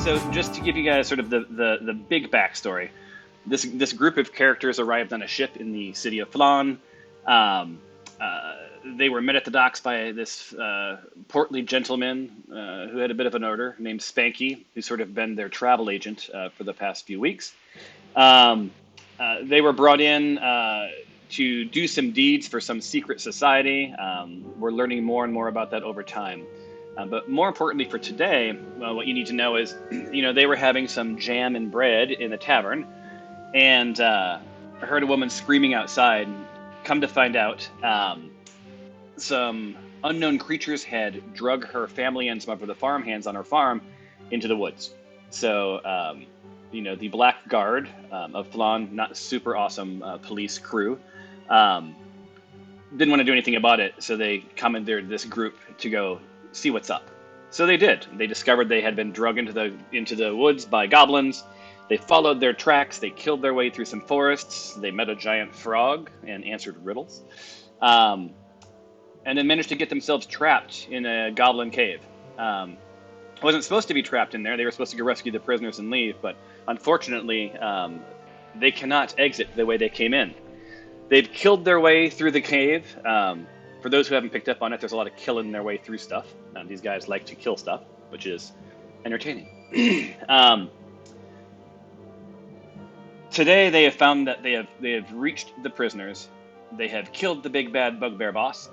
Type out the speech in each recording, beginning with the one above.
So just to give you guys sort of the big backstory, this group of characters arrived on a ship in the city of Phlan. They were met at the docks by this portly gentleman who had a bit of an odor named Spanky, who's sort of been their travel agent for the past few weeks. They were brought in to do some deeds for some secret society. We're learning more and more about that over time. But more importantly for today, what you need to know is, they were having some jam and bread in the tavern, and I heard a woman screaming outside. Come to find out, some unknown creatures had drug her family and some of the farmhands on her farm into the woods. So, the Black Guard of Phlan, not super awesome police crew, didn't want to do anything about it, so they commandeered this group to go see what's up. So they did. They discovered they had been drugged into the woods by goblins. They followed their tracks. They killed their way through some forests. They met a giant frog and answered riddles, and then managed to get themselves trapped in a goblin cave. Wasn't supposed to be trapped in there. They were supposed to go rescue the prisoners and leave, but unfortunately, they cannot exit the way they came in. They've killed their way through the cave. For those who haven't picked up on it, there's a lot of killing their way through stuff. These guys like to kill stuff, which is entertaining. Today, they have found that they have reached the prisoners. They have killed the big bad bugbear boss.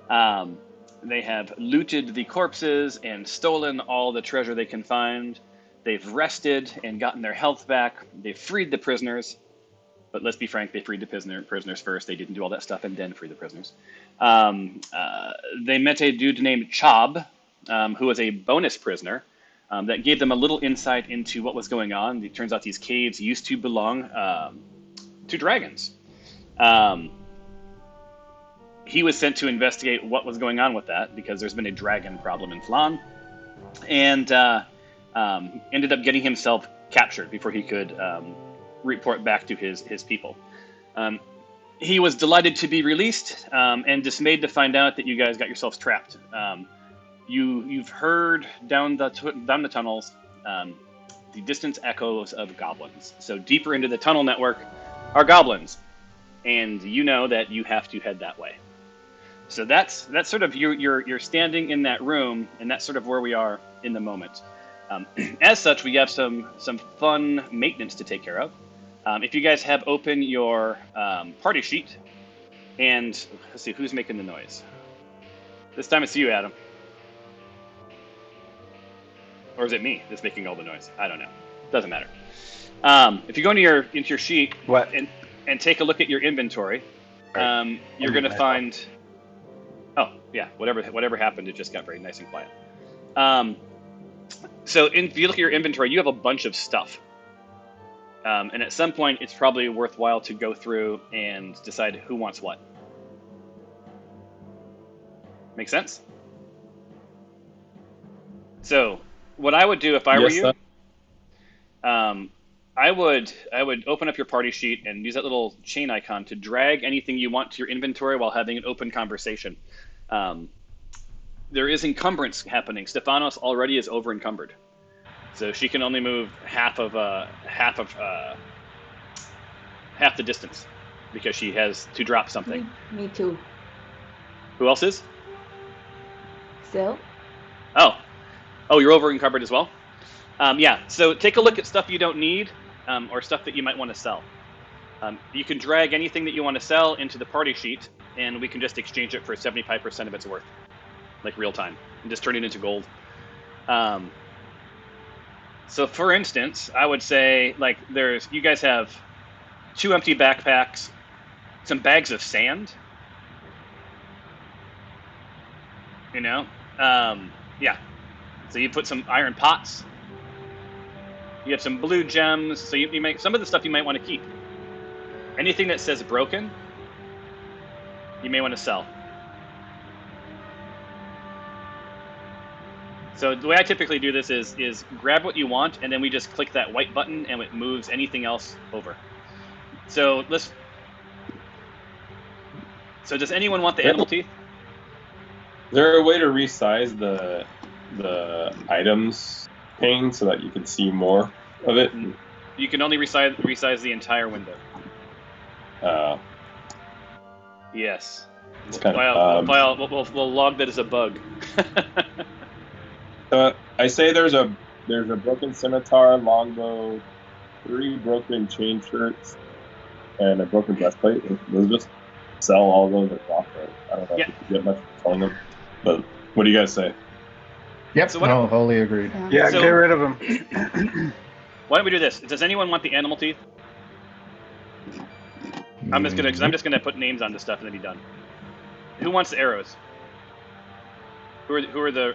They have looted the corpses and stolen all the treasure they can find. They've rested and gotten their health back. They've freed the prisoners. But let's be frank, they freed the prisoners first. They didn't do all that stuff and then free the prisoners. They met a dude named Chob, who was a bonus prisoner, that gave them a little insight into what was going on. It turns out these caves used to belong to dragons. He was sent to investigate what was going on with that, because there's been a dragon problem in Phlan, and ended up getting himself captured before he could report back to his people. He was delighted to be released, and dismayed to find out that you guys got yourselves trapped. You've heard down the tunnels the distant echoes of goblins. So deeper into the tunnel network are goblins, and you know that you have to head that way. So that's sort of you're standing in that room, and that's sort of where we are in the moment. As such, we have some fun maintenance to take care of. If you guys have open your party sheet, and let's see who's making the noise. This time it's you, Adam. Or is it me that's making all the noise? I don't know. Doesn't matter. If you go into your sheet and take a look at your inventory, you're going to find. Oh yeah, whatever happened, it just got very nice and quiet. So if you look at your inventory, you have a bunch of stuff. And at some point, it's probably worthwhile to go through and decide who wants what. Make sense? So, what I would do if I were you, I would open up your party sheet and use that little chain icon to drag anything you want to your inventory while having an open conversation. There is encumbrance happening. Stefanos already is over encumbered. So she can only move half the distance because she has to drop something. Me too. Who else is? So? Oh, you're over encumbered as well? Yeah, so take a look at stuff you don't need or stuff that you might want to sell. You can drag anything that you want to sell into the party sheet, and we can just exchange it for 75% of its worth, like real time, and just turn it into gold. So for instance, I would say, like, you guys have 2 empty backpacks, some bags of sand, yeah. So you put some iron pots, you have some blue gems, so you make some of the stuff you might want to keep. Anything that says broken, you may want to sell. So the way I typically do this is grab what you want, and then we just click that white button, and it moves anything else over. So does anyone want the animal teeth? Is there a way to resize the items pane so that you can see more of it? You can only resize the entire window. Yes. It's kind of We'll log that as a bug. I say there's a broken scimitar, longbow, 3 broken chain shirts, and a broken breastplate. We'll just sell all those at Rockford. I don't know if you get much for selling them, but what do you guys say? Yep, So wholly agreed. Yeah, So- get rid of them. Why don't we do this? Does anyone want the animal teeth? I'm just gonna put names on this stuff and then be done. Who wants the arrows? Who are the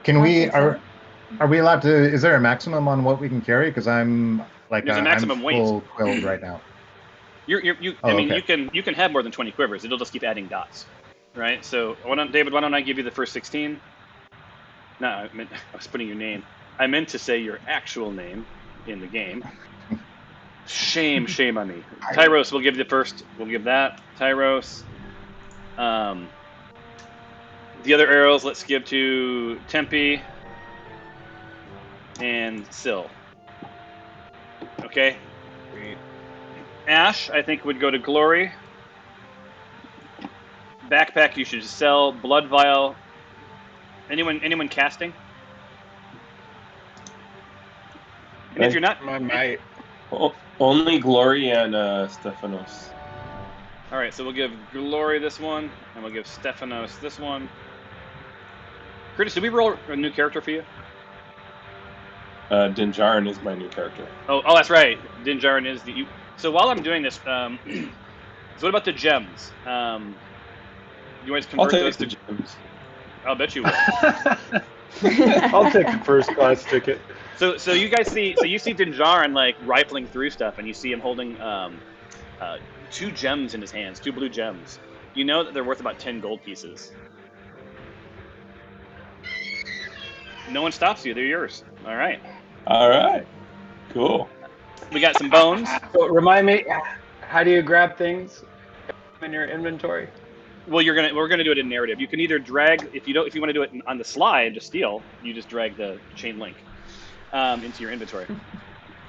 Can we are we allowed to? Is there a maximum on what we can carry? Because I'm like There's a maximum I'm weight. full quilled right now. I mean, okay. you can have more than 20 quivers. It'll just keep adding dots, right? So, David, why don't I give you the first 16? No, I was putting your name. I meant to say your actual name in the game. Shame on me. Tyros, we'll give you the first. We'll give that. Tyros. The other arrows, let's give to Tempe and Syl. Okay. Ash, I think, would go to Glory. Backpack, you should sell. Blood Vial. Anyone casting? And if you're not, I might. Only Glory and Stephanos. all right. So we'll give Glory this one, and we'll give Stephanos this one. Curtis, did we roll a new character for you? Dinjarin is my new character. Oh, that's right. Dinjarin is the. So while I'm doing this, so what about the gems? You guys I'll convert take those the to? gems. I'll bet you will. I'll take the first class ticket. So you guys see Dinjarin like rifling through stuff, and you see him holding 2 gems in his hands, 2 blue gems. You know that they're worth about 10 gold pieces. No one stops you; they're yours. All right. All right. Cool. We got some bones. So remind me, how do you grab things in your inventory? Well, we're gonna do it in narrative. You can either drag if you want to do it on the slide, just steal. You just drag the chain link into your inventory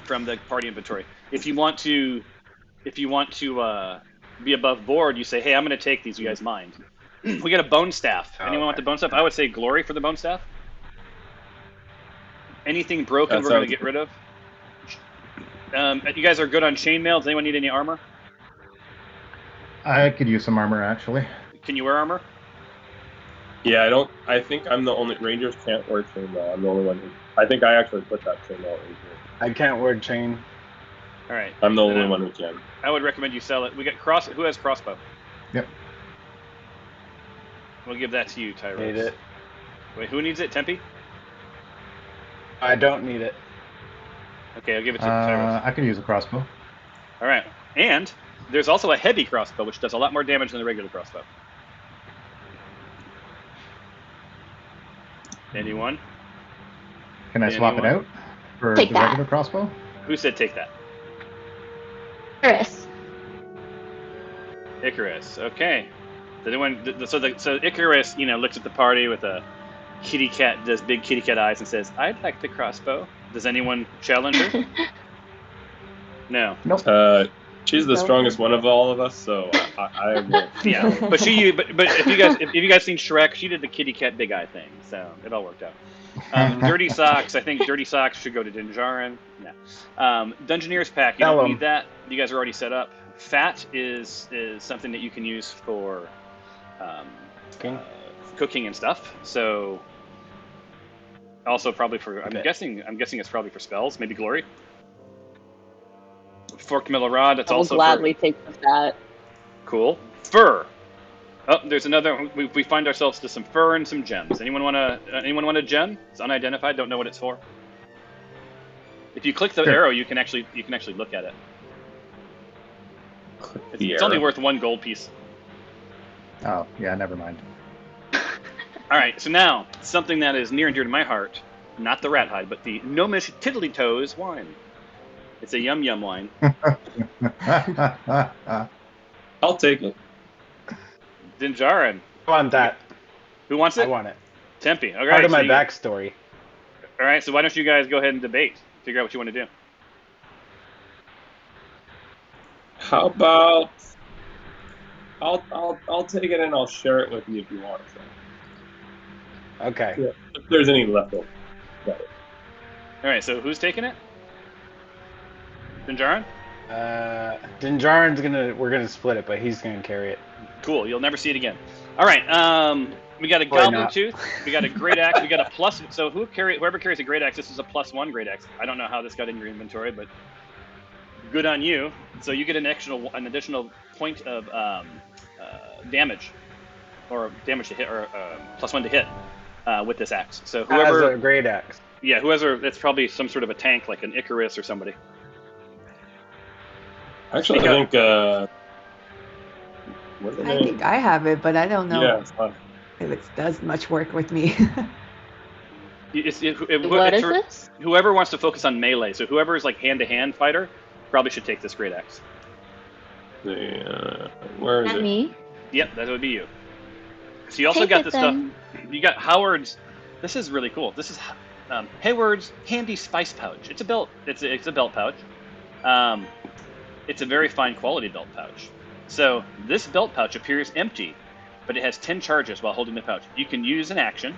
from the party inventory. If you want to be above board, you say, "Hey, I'm gonna take these. You guys mind?" We got a bone staff. Anyone want the bone staff? I would say Glory for the bone staff. Anything broken, we're gonna get rid of. You guys are good on chainmail. Does anyone need any armor? I could use some armor actually. Can you wear armor? Yeah, I think I'm the only Rangers can't wear chainmail. I'm the only one who. I think I actually put that chainmail in here. I can't wear chain. All right. I'm the only one who can. I would recommend you sell it. We got Who has crossbow? Yep. We'll give that to you, Tyros. Need it. Wait, who needs it? Tempe? I don't need it. Okay, I'll give it to Tyros. I could use a crossbow. All right. And there's also a heavy crossbow, which does a lot more damage than the regular crossbow. Anyone? Can I swap it out for Take the that. regular crossbow? Who said take that? Chris. Icarus. Okay. So Icarus, looks at the party with a kitty cat, does big kitty cat eyes, and says, "I'd like the crossbow." Does anyone challenge her? No. Nope. She's the strongest one of all of us, so I will. Yeah, but if you guys seen Shrek, she did the kitty cat big eye thing, so it all worked out. Dirty Socks, I think Dirty Socks should go to Dinjarin. Yeah. Dungeoneer's pack, you don't need that. You guys are already set up. Fat is something that you can use for cooking and stuff. So also probably for I'm guessing it's probably for spells, maybe glory. Forked Miller Rod, that's also I'll gladly take the fat. Cool. Fur. Oh, there's another. We find ourselves to some fur and some gems. Anyone want a gem? It's unidentified. Don't know what it's for. If you click the arrow, you can actually look at it. It's only worth 1 gold piece. Oh yeah, never mind. All right. So now something that is near and dear to my heart, not the rat hide, but the Gnomish Tiddly Toes wine. It's a yum yum wine. I'll take it. Dinjarin. I want that. Who wants I it? want it. Tempe. All Part right. of my so backstory. All right. So why don't you guys go ahead and debate? Figure out what you want to do. How about I'll take it and I'll share it with you if you want. So. Okay. Yeah, if there's any left over. All right. So who's taking it? Dinjarin? Dinjarin's we're gonna split it, but he's gonna carry it. Cool. You'll never see it again. All right. We got a Probably goblin not. tooth. We got a great axe. We got a plus. So whoever carries a great axe, this is a +1 great axe. I don't know how this got in your inventory, but good on you. So you get an additional point of damage, or damage to hit, or +1 to hit with this axe. So As whoever, a great axe. yeah, whoever, it's probably some sort of a tank, like an Icarus or somebody. Actually, Speak I think. What's the I name? think I have it, but I don't know Yeah, it's fine. if it does much work with me. What is this? Whoever wants to focus on melee, so whoever is like hand-to-hand fighter, probably should take this great axe. Where is Not it? me. Yep, that would be you. So you also Take got it this then. stuff. You got Howard's. This is really cool. This is Hayward's handy spice pouch. It's a belt. It's a belt pouch. It's a very fine quality belt pouch. So this belt pouch appears empty, but it has 10 charges while holding the pouch. You can use an action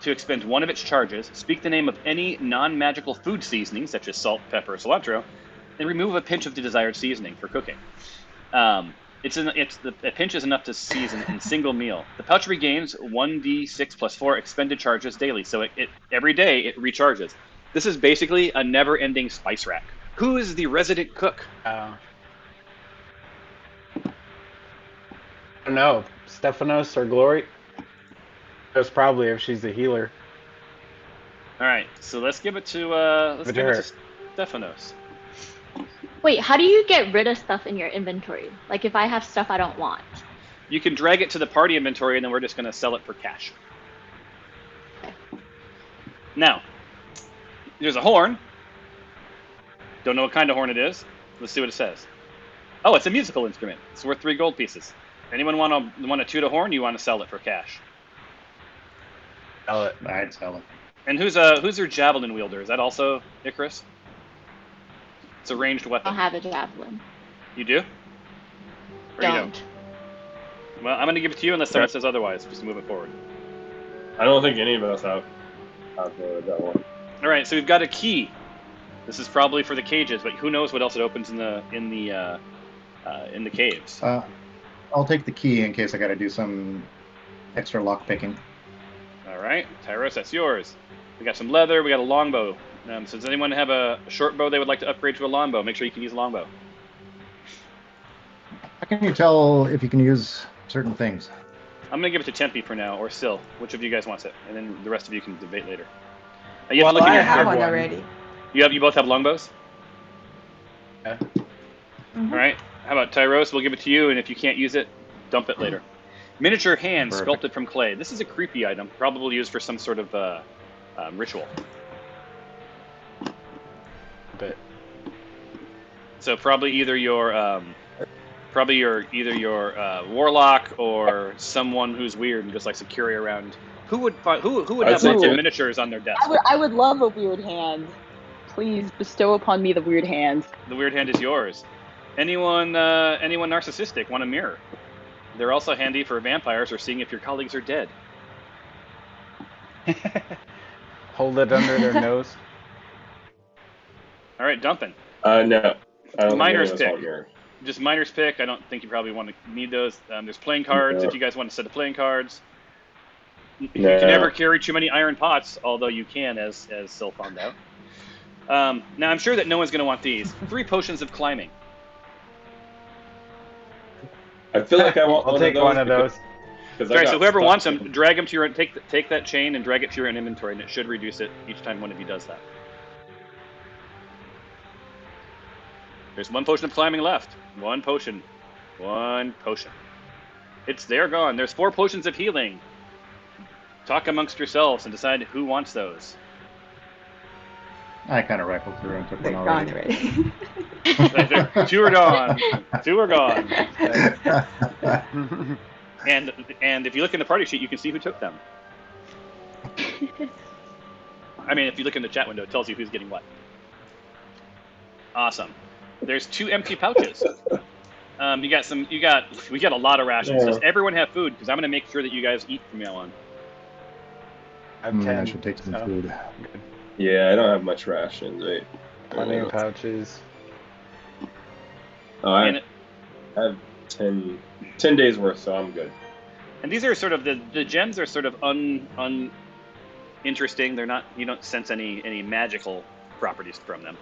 to expend one of its charges, speak the name of any non-magical food seasoning, such as salt, pepper, or cilantro, and remove a pinch of the desired seasoning for cooking. A pinch is enough to season in a single meal. The pouch regains 1d6 plus 4 expended charges daily, so it every day it recharges. This is basically a never-ending spice rack. Who is the resident cook? I don't know. Stephanos or Glory? That's probably if she's the healer. All right, so let's give it to Stephanos. Wait, how do you get rid of stuff in your inventory? Like if I have stuff I don't want. You can drag it to the party inventory, and then we're just going to sell it for cash. Okay. Now, there's a horn. Don't know what kind of horn it is. Let's see what it says. Oh, it's a musical instrument. It's worth 3 gold pieces. Anyone want to toot a horn? You want to sell it for cash? Sell it. I'd sell it. And who's your javelin wielder? Is that also Icarus? It's a ranged I weapon. don't have a javelin. You do? Or you Don't. Well, I'm going to give it to you unless someone says otherwise. Just move it forward. I don't think any of us have that one. All right, so we've got a key. This is probably for the cages, but who knows what else it opens in the caves. I'll take the key in case I got to do some extra lock picking. All right, Tyros, that's yours. We got some leather. We got a longbow. So does anyone have a short bow they would like to upgrade to a longbow? Make sure you can use a longbow. How can you tell if you can use certain things? I'm gonna give it to Tempe for now, or Sil. Which of you guys wants it? And then the rest of you can debate later. You have to Well, look in I your- I have have one one. already. You both have longbows. Yeah. Mhm. All right. How about Tyros? We'll give it to you, and if you can't use it, dump it later. Miniature hand Perfect. sculpted from clay. This is a creepy item, probably used for some sort of ritual. But So probably either your warlock or someone who's weird and just likes to carry around. Who would I'd have say lots of it. miniatures on their desk? I would love a weird hand. Please bestow upon me the weird hand. The weird hand is yours. Anyone narcissistic want a mirror? They're also handy for vampires or seeing if your colleagues are dead. hold it under their nose. All right, dumping. No. I don't think Miner's any of us pick. want mirror. Just miner's pick. I don't think you probably want to need those. There's playing cards No. if you guys want a set of playing cards. You No. can never carry too many iron pots, although you can, as Sil found out. Now, I'm sure that no one's going to want these. 3 potions of climbing. I feel like I want I'll take one of those. because All right, so whoever wants them, drag them to your take that chain and drag it to your inventory, and it should reduce it each time one of you does that. There's 1 potion of climbing left. 1 potion. 1 potion. They're gone. There's 4 potions of healing. Talk amongst yourselves and decide who wants those. I kind of rifled through and took They're one gone already. already. 2 are gone. 2 are gone. And if you look in the party sheet, you can see who took them. I mean, if you look in the chat window, it tells you who's getting what. Awesome. There's 2 empty pouches. We got a lot of rations. Yeah. Does everyone have food? Because I'm gonna make sure that you guys eat from now on. I have 10. I should take some so food. good. Yeah, I don't have much rations. Wait. Plenty of pouches. Oh, I And, have 10 days worth, so I'm good. and these are sort of the gems are sort of uninteresting. They're not. You don't sense any magical properties from them.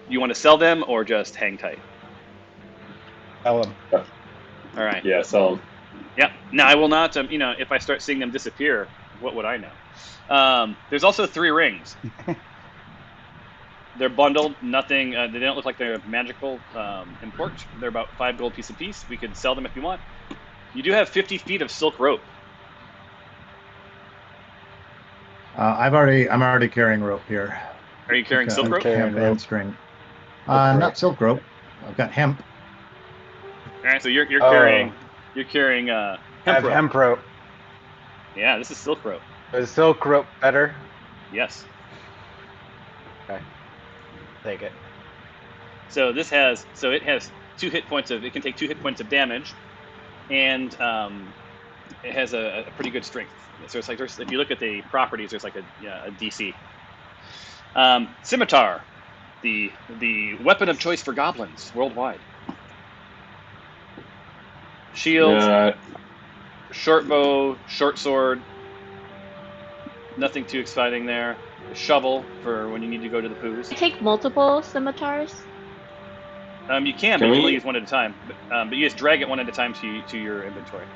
You want to sell them or just hang tight? Tell them. All right. Yeah, so Yep. Now I will not. If I start seeing them disappear, what would I know? There's also 3 rings. They're bundled. Nothing. They don't look like they're magical import. They're about 5 gold piece a piece. We could sell them if you want. You do have 50 feet of silk rope. I'm already carrying rope here. Are you carrying silk I'm rope? carrying Hemp rope. and string. Not silk rope. I've got hemp. All right. So you're Oh. carrying I hemp have rope. hemp rope. Yeah, this is silk rope. Is silk rope better? Yes. Take it. So it has 2 hit points of. It can take 2 hit points of damage, and it has a pretty good strength. So it's like if you look at the properties, there's like a DC. Scimitar, the weapon of choice for goblins worldwide. Shield, short bow, short sword. Nothing too exciting there. Shovel for when you need to go to the poos. Take multiple scimitars. You can, but you only use one at a time. But you just drag it one at a time to your inventory.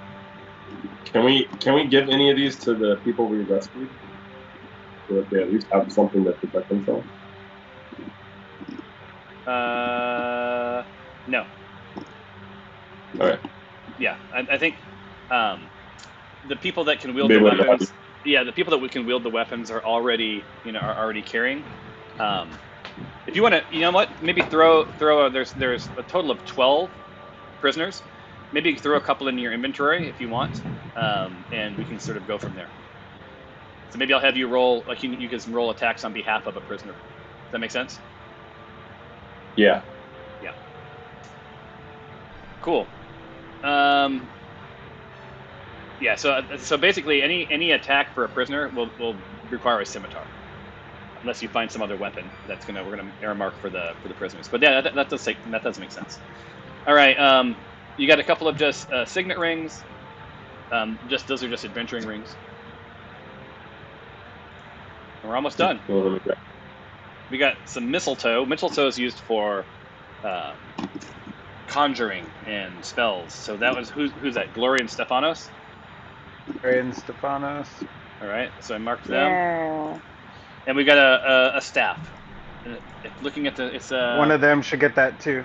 Can we give any of these to the people we rescued? So that they at least have something to protect themselves? No. Alright. Yeah, I think the people that can wield They the would weapons. Yeah, the people that can wield the weapons are already carrying. If you want to, you know what? Maybe throw. There's a total of 12 prisoners. Maybe throw a couple in your inventory if you want, and we can sort of go from there. So maybe I'll have you roll, like you can roll attacks on behalf of a prisoner. Does that make sense? Yeah. Yeah. Cool. Yeah. So basically, any attack for a prisoner will require a scimitar, unless you find some other weapon we're gonna earmark for the prisoners. But yeah, that does make sense. All right. You got a couple of just signet rings. Those are just adventuring rings. We're almost done. We got some mistletoe. Mistletoe is used for conjuring and spells. So that was who's that? Glory and Stephanos. Glory and Stephanos. All right. So I marked them. Yeah. And we got a staff. Looking at it's One of them should get that too.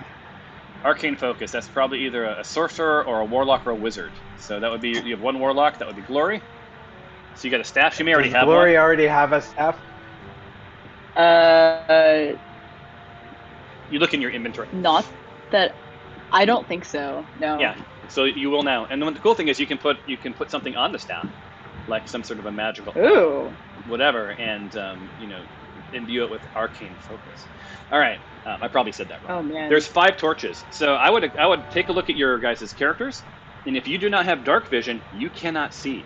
arcane focus. That's probably either a sorcerer or a warlock or a wizard. So that would be, you have one warlock. That would be Glory. So you got a staff. She may already Does have Glory one. already have a staff? You look in your inventory. Not that. I don't think so. No. Yeah. So you will now. And the cool thing is you can put something on the staff, like some sort of a magical Ooh. whatever, and imbue it with arcane focus. All right. I probably said that wrong. Oh man. There's 5 torches. So I would take a look at your guys' characters, and if you do not have dark vision, you cannot see.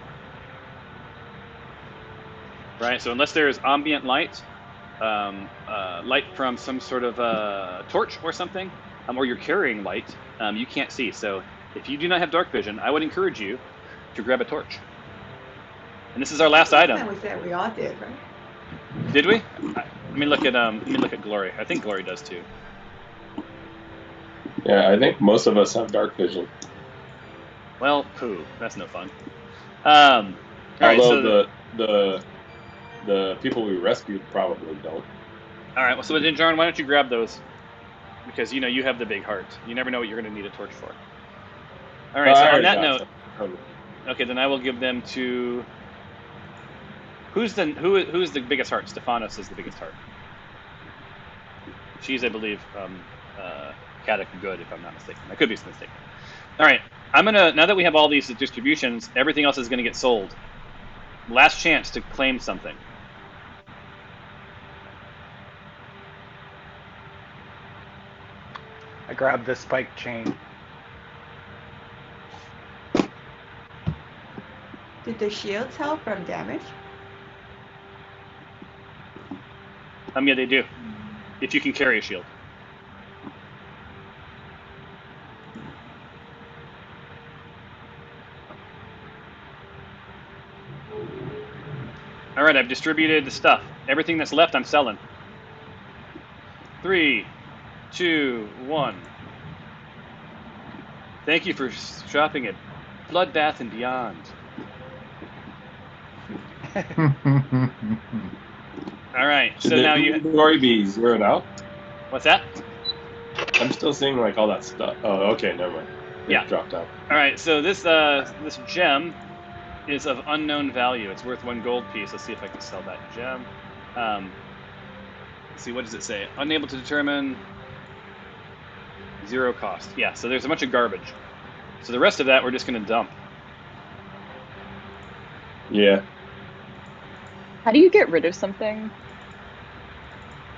Right. So unless there's ambient light, light from some sort of torch or something, or you're carrying light, you can't see. So if you do not have dark vision, I would encourage you to grab a torch. And this is our last item. That was that we all did, right? Did we? Let me look at Glory. I think Glory does too. Yeah, I think most of us have dark vision. Well, poo. That's no fun. All right. Although So the people we rescued probably don't. all right. Well, so then, Jarn, why don't you grab those? Because you have the big heart. You never know what you're going to need a torch for. All right. So on that note, okay, then I will give them to. Who's the biggest heart? Stephanos is the biggest heart. She's, I believe, Kadak Good, if I'm not mistaken. I could be mistaken. All right. I'm gonna, now that we have all these distributions, everything else is gonna get sold. Last chance to claim something. I grabbed the spike chain. Did the shields help from damage? Yeah, they do. If you can carry a shield. All right, I've distributed the stuff. Everything that's left, I'm selling. 3, 2, 1. Thank you for shopping at Bloodbath and Beyond. All right, so Should now the you. inventory be zeroed out? What's that? I'm still seeing like all that stuff. Oh, okay, never mind. It Yeah. dropped out. All right, so this gem is of unknown value. It's worth 1 gold piece. Let's see if I can sell that gem. Let's see, what does it say? Unable to determine. 0 cost. Yeah, so there's a bunch of garbage. So the rest of that we're just going to dump. Yeah. How do you get rid of something?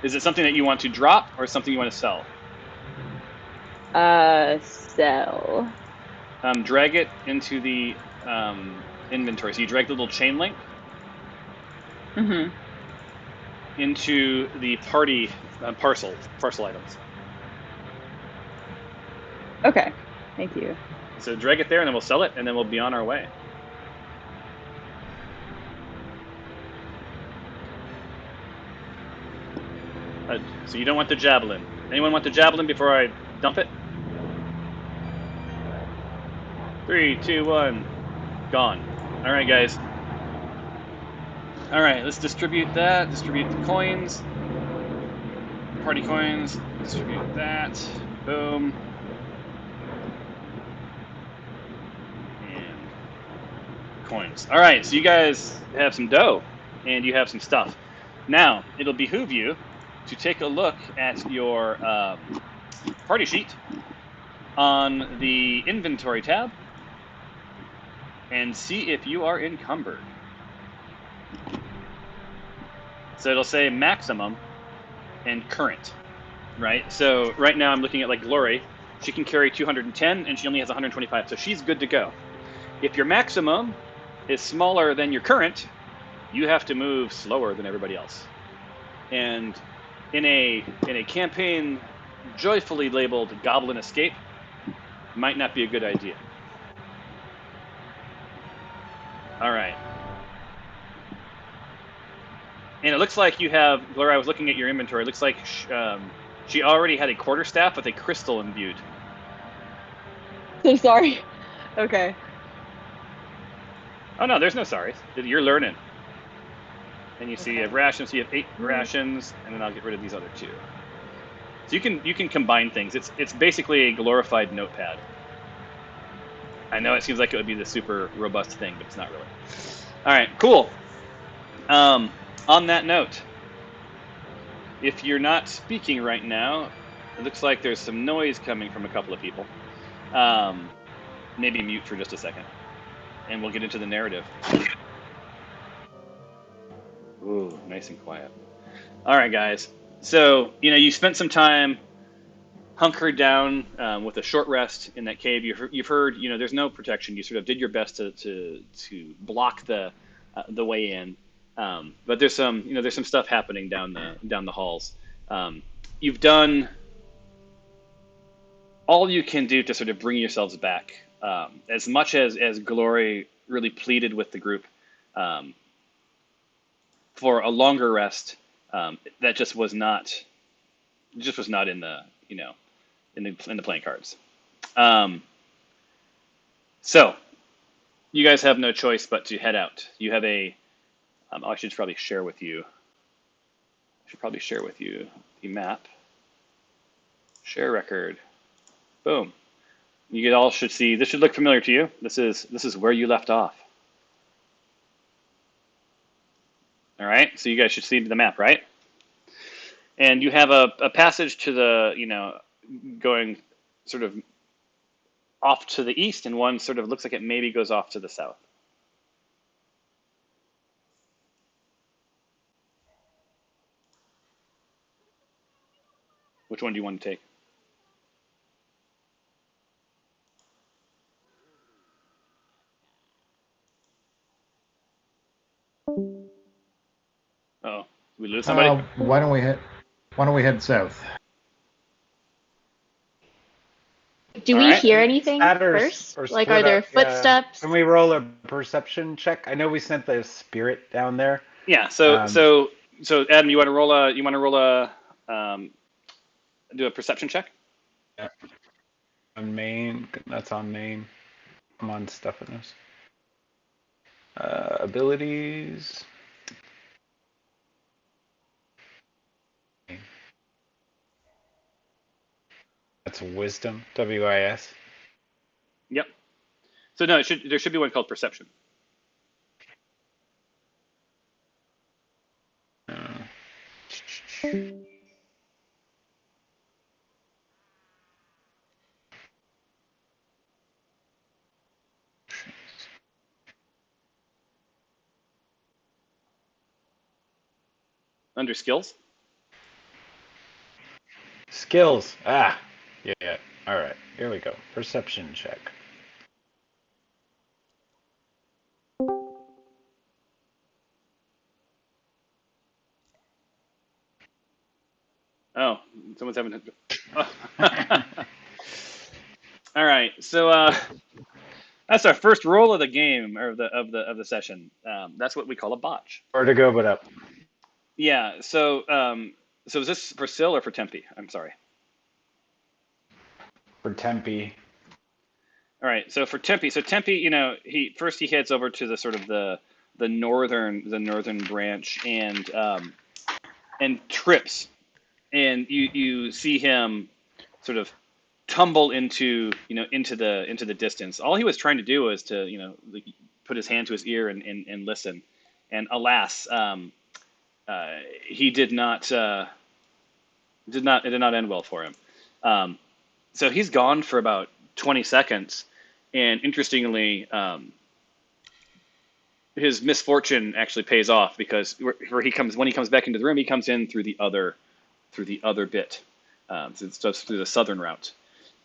Is it something that you want to drop or something you want to sell? Sell. Drag it into the inventory. So you drag the little chain link into the party parcel items. Okay, thank you. So drag it there, and then we'll sell it, and then we'll be on our way. So you don't want the javelin. Anyone want the javelin before I dump it? 3, 2, 1. Gone. All right, guys. All right, let's distribute that. Distribute the coins. Party coins. Distribute that. Boom. And coins. All right, so you guys have some dough, and you have some stuff. Now, it'll behoove you to take a look at your party sheet on the inventory tab and see if you are encumbered. So it'll say maximum and current, right? So right now I'm looking at like Glory. She can carry 210 and she only has 125, so she's good to go. If your maximum is smaller than your current, you have to move slower than everybody else. And in a campaign joyfully labeled Goblin Escape, might not be a good idea. All right. And it looks like you have, Gloria, I was looking at your inventory, it looks like she already had a quarterstaff with a crystal imbued. So sorry. Okay. Oh no, there's no sorries. You're learning. And you see you have rations, so you have 8 rations, and then I'll get rid of these other 2. So you can combine things. It's basically a glorified notepad. I know it seems like it would be the super robust thing, but it's not really. All right, cool. On that note, if you're not speaking right now, it looks like there's some noise coming from a couple of people. Maybe mute for just a second, and we'll get into the narrative. Ooh, nice and quiet. All right, guys. So, you spent some time hunkered down with a short rest in that cave. You've heard, there's no protection. You sort of did your best to block the way in. But there's some stuff happening down the halls. You've done all you can do to sort of bring yourselves back. As much as Glory really pleaded with the group for a longer rest, that just was not in the in the playing cards. So you guys have no choice but to head out. You have a I should probably share with you. The map. Share record. Boom. You all should see. This should look familiar to you. This is where you left off. All right. So you guys should see the map, right? And you have a passage to the going sort of off to the east, and one sort of looks like it maybe goes off to the south. Which one do you want to take? Oh, did we lose somebody? Why don't we head south? Do we hear anything first? Or Like, are there footsteps? Can we roll a perception check? I know we sent the spirit down there. Yeah. So Adam, you want to roll do a perception check? Yeah. On main. That's on main. I'm on Stephanos. Abilities. That's wisdom. WIS. Yep. So no, there should be one called perception. Under skills? Skills. Ah. Yeah. All right. Here we go. Perception check. Oh, someone's having. All right, so that's our first roll of the game or of the session. That's what we call a botch. Where to go but up. Yeah. So is this for Syl or for Tempe? I'm sorry. For Tempe. All right. So for Tempe, he heads over to the sort of the northern branch and trips. And you see him sort of tumble into the distance. All he was trying to do was to put his hand to his ear and listen. And alas, he did not. It did not end well for him. So he's gone for about 20 seconds, and interestingly, his misfortune actually pays off because when he comes back into the room, he comes in through the other bit, so it's through the southern route,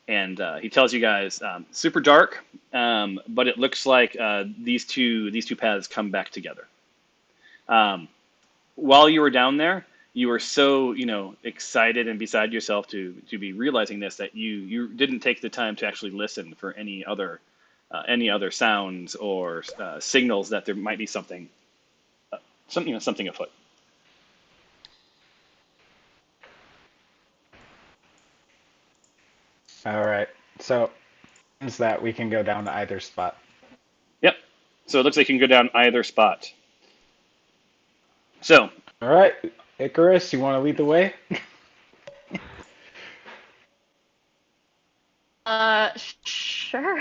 and he tells you guys super dark, but it looks like these two paths come back together. While you were down there, you were so excited and beside yourself to be realizing this that you didn't take the time to actually listen for any other sounds or signals that there might be something afoot. All right. So means that we can go down to either spot. Yep. So it looks like you can go down either spot. So. All right, Icarus, you want to lead the way? Sure.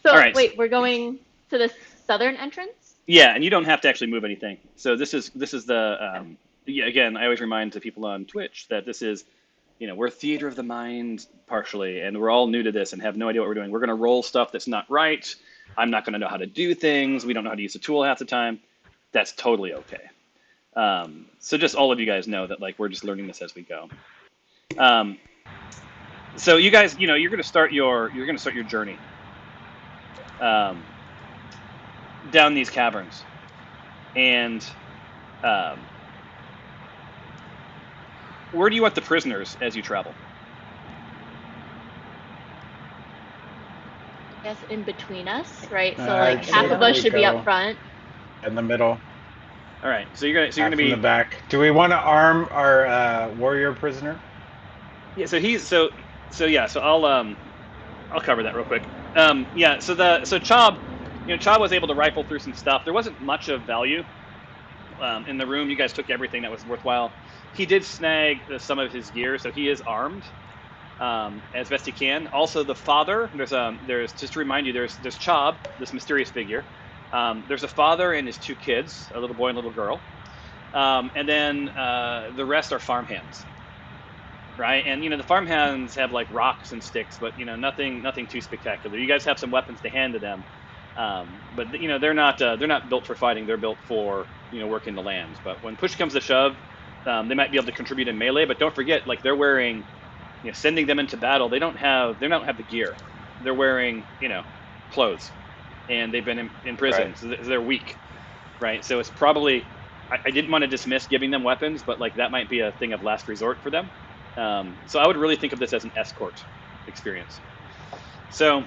So all right. Wait, we're going to the southern entrance? Yeah, and you don't have to actually move anything. So this is the again, I always remind the people on Twitch that this is, we're theater of the mind partially, and we're all new to this and have no idea what we're doing. We're going to roll stuff that's not right. I'm not going to know how to do things. We don't know how to use the tool half the time. That's totally okay. So just all of you guys know that we're just learning this as we go. So you guys, you're going to start your journey down these caverns, and where do you want the prisoners as you travel? I guess in between us, right? So half of us should be up front. In the middle. All right. So you're gonna be in the back. Do we want to arm our warrior prisoner? Yeah. So I'll cover that real quick. Yeah. So Chob, Chob was able to rifle through some stuff. There wasn't much of value in the room. You guys took everything that was worthwhile. He did snag some of his gear, so he is armed as best he can. Also, the father. There's just to remind you. There's Chob, this mysterious figure. There's a father and his two kids, a little boy and a little girl, and then the rest are farmhands. right? And the farmhands have like rocks and sticks, but nothing too spectacular. You guys have some weapons to hand to them, but they're not built for fighting. They're built for working the lands. But when push comes to shove, they might be able to contribute in melee. But don't forget, like they're wearing, sending them into battle. They don't have the gear. They're wearing clothes, and they've been in prison, Right. so they're weak, right? So it's probably I didn't want to dismiss giving them weapons, but like that might be a thing of last resort for them. So I would really think of this as an escort experience. So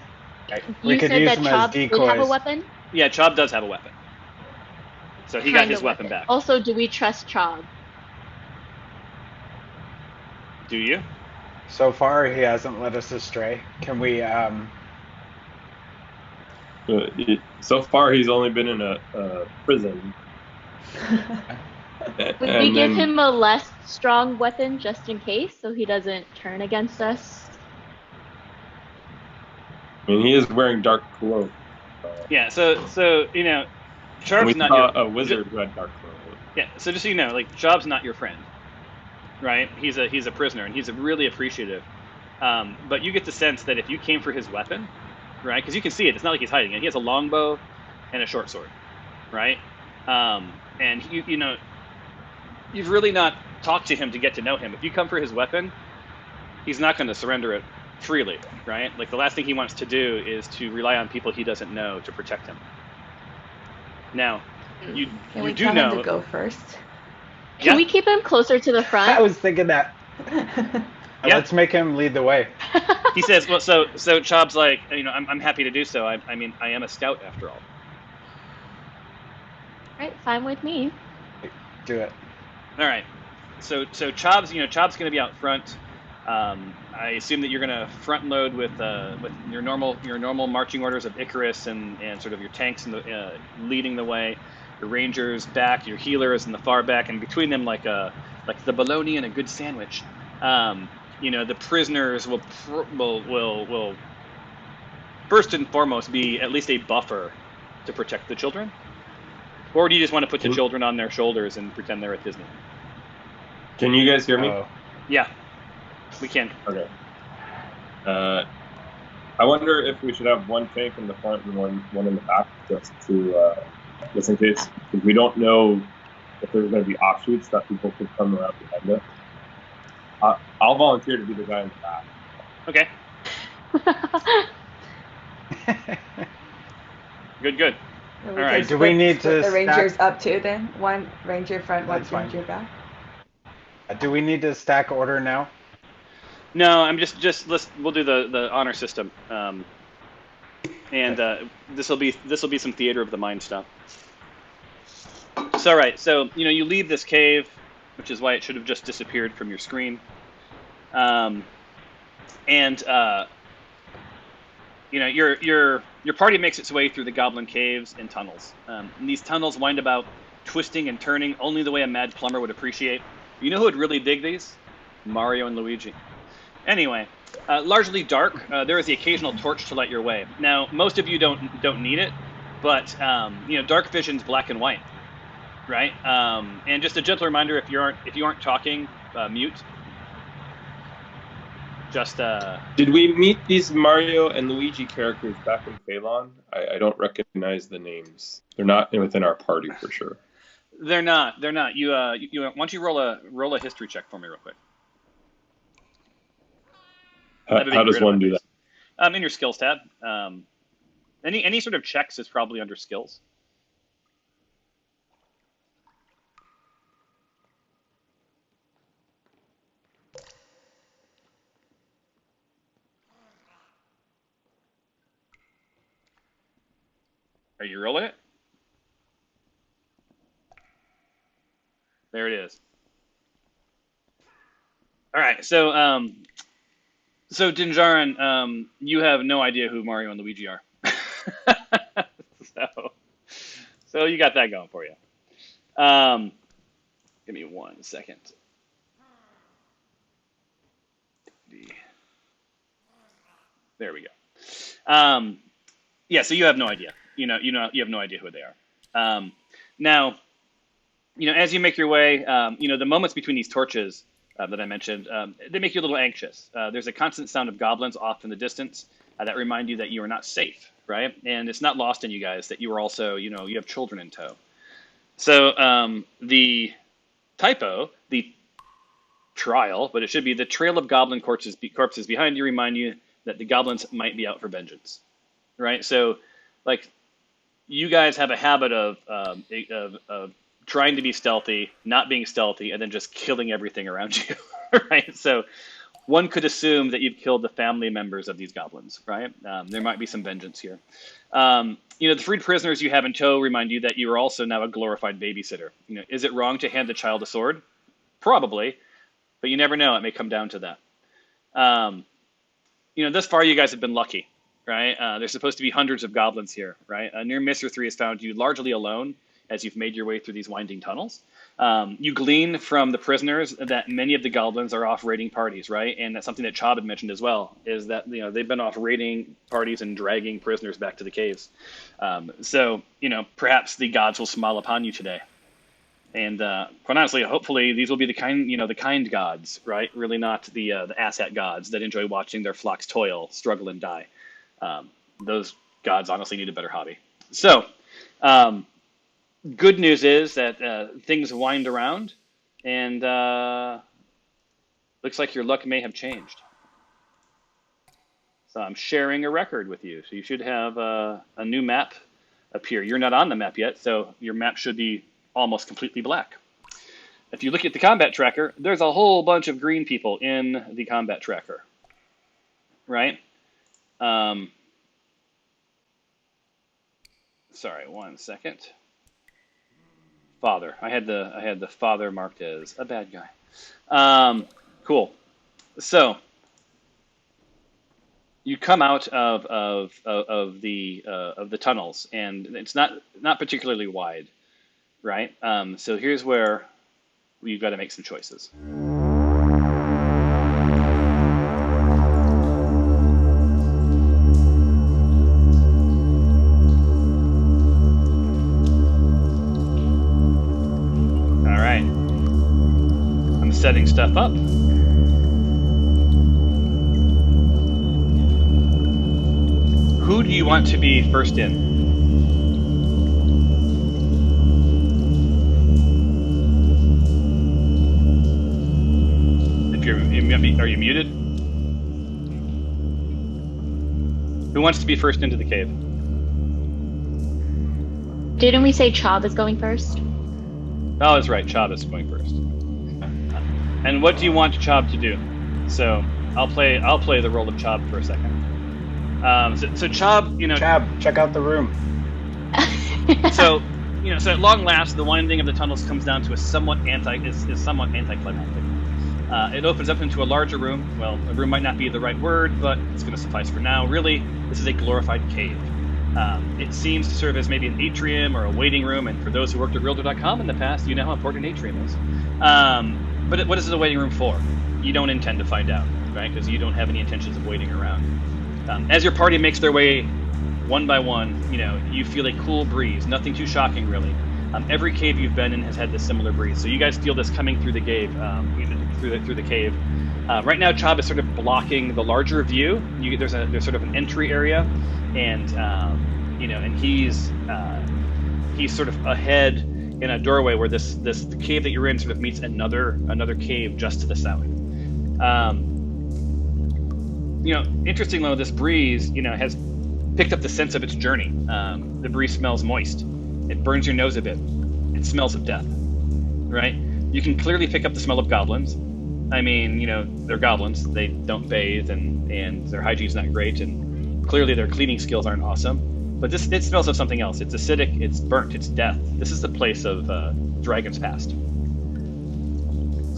We You could said use that them as Chob did have a decoys. weapon? yeah, Chob does have a weapon, so he got Kind his of weapon back. Also, do we trust Chob? Do you? So far, he hasn't led us astray. Can we? So far, he's only been in a prison. Would we And give then- him a less strong weapon just in case, so he doesn't turn against us? I mean, he is wearing dark cloak. Yeah. So And Chob's we not saw your a wizard who had dark cloak. Yeah. So just so you know, like Chob's not your friend, right? He's a prisoner, and he's really appreciative. But you get the sense that if you came for his weapon, right? Because you can see it. It's not like he's hiding it. He has a longbow and a short sword, right? And you've really not talked to him to get to know him. If you come for his weapon, he's not going to surrender it freely, right? Like the last thing he wants to do is to rely on people he doesn't know to protect him. Now, you Can we do tell him know. to go first? Can Yeah. we keep him closer to the I front? was thinking that. Yeah. Let's make him lead the way. He says, well, so Chob's like, I'm happy to do so. I mean, I am a scout after all. Right, fine with me. Do it. All right. So Chob's going to be out front. I assume that you're going to front load with your normal marching orders of Icarus and sort of your tanks leading the way. Your rangers back, your healers in the far back, and between them like the bologna and a good sandwich. The prisoners will first and foremost be at least a buffer to protect the children. Or do you just want to put the children on their shoulders and pretend they're at Disney? Can you guys hear me? Oh. Yeah, we can. Okay. I wonder if we should have one tank in the front and one in the back, just in case, because we don't know if there's going to be offshoots that people could come around behind us. I'll volunteer to be the guy in the back. Okay. Good. And All right. can Do we split- need split to the rangers up too then? One ranger front, one That's fine. ranger back? Do we need to stack order now? No, I'm just we'll do the honor system, and this will be some theater of the mind stuff. So right, so you leave this cave, which is why it should have just disappeared from your screen, and your party makes its way through the goblin caves and tunnels. And these tunnels wind about, twisting and turning only the way a mad plumber would appreciate. You know who would really dig these? Mario and Luigi. Anyway, largely dark. There is the occasional torch to light your way. Now, most of you don't need it, but dark vision's black and white, right? And just a gentle reminder: if you aren't talking, mute. Just Did we meet these Mario and Luigi characters back in Phlan? I don't recognize the names. They're not within our party for sure. They're not. You why don't you roll a history check for me real quick? How does one do that? In your skills tab. Any sort of checks is probably under skills. Are you rolling it? There it is. All right, so Dinjarin, you have no idea who Mario and Luigi are. so you got that going for you. Give me 1 second. There we go. Yeah, so you have no idea. You have no idea who they are. Now, as you make your way, the moments between these torches that I mentioned, they make you a little anxious. There's a constant sound of goblins off in the distance that remind you that you are not safe, right? And it's not lost on you guys that you are also, you have children in tow. So the typo, the trial, but it should be the trail of goblin corpses behind you remind you that the goblins might be out for vengeance, right? So, like, you guys have a habit of trying to be stealthy, not being stealthy, and then just killing everything around you, right? So one could assume that you've killed the family members of these goblins, right? There might be some vengeance here. The freed prisoners you have in tow remind you that you are also now a glorified babysitter. Is it wrong to hand the child a sword? Probably, but you never know. It may come down to that. Thus far you guys have been lucky, right? There's supposed to be hundreds of goblins here, right? Near Mr. 3 has found you largely alone as you've made your way through these winding tunnels. You glean from the prisoners that many of the goblins are off raiding parties, right? And that's something that Chob had mentioned as well, is that they've been off raiding parties and dragging prisoners back to the caves. So perhaps the gods will smile upon you today. And quite honestly, hopefully these will be the kind gods, right? Really not the asshat gods that enjoy watching their flocks toil, struggle, and die. Those gods honestly need a better hobby. So, good news is that things wind around, and looks like your luck may have changed. So I'm sharing a record with you. So you should have a new map appear. You're not on the map yet, so your map should be almost completely black. If you look at the combat tracker, there's a whole bunch of green people in the combat tracker, right? Sorry, 1 second. Father. I had the father marked as a bad guy. Cool. So you come out of the tunnels, and it's not particularly wide, right? So here's where you've got to make some choices. Setting stuff up. Who do you want to be first in? Are you muted? Who wants to be first into the cave? Didn't we say Chob is going first? Oh, that's right. Chob is going first. And what do you want Chob to do? So I'll play the role of Chob for a second. So Chob, Chob, check out the room. So at long last, the winding of the tunnels comes down to somewhat anticlimactic. It opens up into a larger room. Well, a room might not be the right word, but it's going to suffice for now. Really, this is a glorified cave. It seems to serve as maybe an atrium or a waiting room, and for those who worked at Realtor.com in the past, you know how important an atrium is. But what is the waiting room for? You don't intend to find out, right? Because you don't have any intentions of waiting around. As your party makes their way one by one, you feel a cool breeze. Nothing too shocking, really. Every cave you've been in has had this similar breeze. So you guys feel this coming through the cave, through the cave. Right now, Chob is sort of blocking the larger view. There's sort of an entry area, and and he's sort of ahead in a doorway where the cave that you're in sort of meets another cave just to the south. Interestingly though, this breeze, has picked up the sense of its journey. The breeze smells moist. It burns your nose a bit. It smells of death, right? You can clearly pick up the smell of goblins. I mean, they're goblins. They don't bathe, and their hygiene's not great, and clearly their cleaning skills aren't awesome. But it smells of something else. It's acidic, it's burnt, it's death. This is the place of dragons past.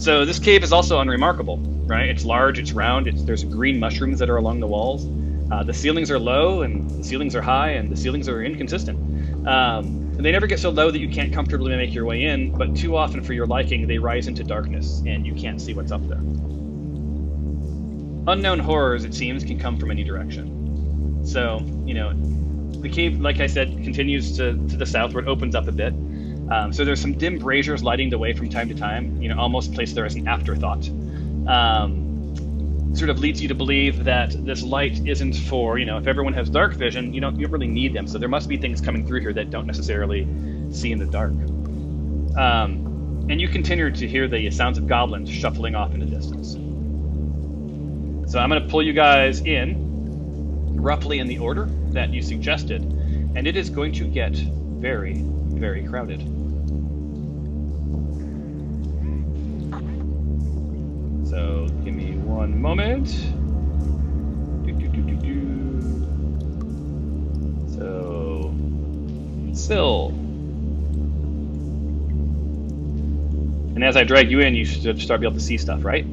So this cave is also unremarkable, right? It's large, it's round, there's green mushrooms that are along the walls. The ceilings are low, and the ceilings are high, and the ceilings are inconsistent. They never get so low that you can't comfortably make your way in, but too often for your liking, they rise into darkness, and you can't see what's up there. Unknown horrors, it seems, can come from any direction. So, the cave, like I said, continues to the south where it opens up a bit. So there's some dim braziers lighting the way from time to time, almost placed there as an afterthought. sort of leads you to believe that this light isn't for, if everyone has dark vision, you don't really need them. So there must be things coming through here that don't necessarily see in the dark. And you continue to hear the sounds of goblins shuffling off in the distance. So I'm going to pull you guys in roughly in the order that you suggested, and it is going to get very, very crowded. So give me one moment. So, Syl. And as I drag you in, you should start being able to see stuff, right?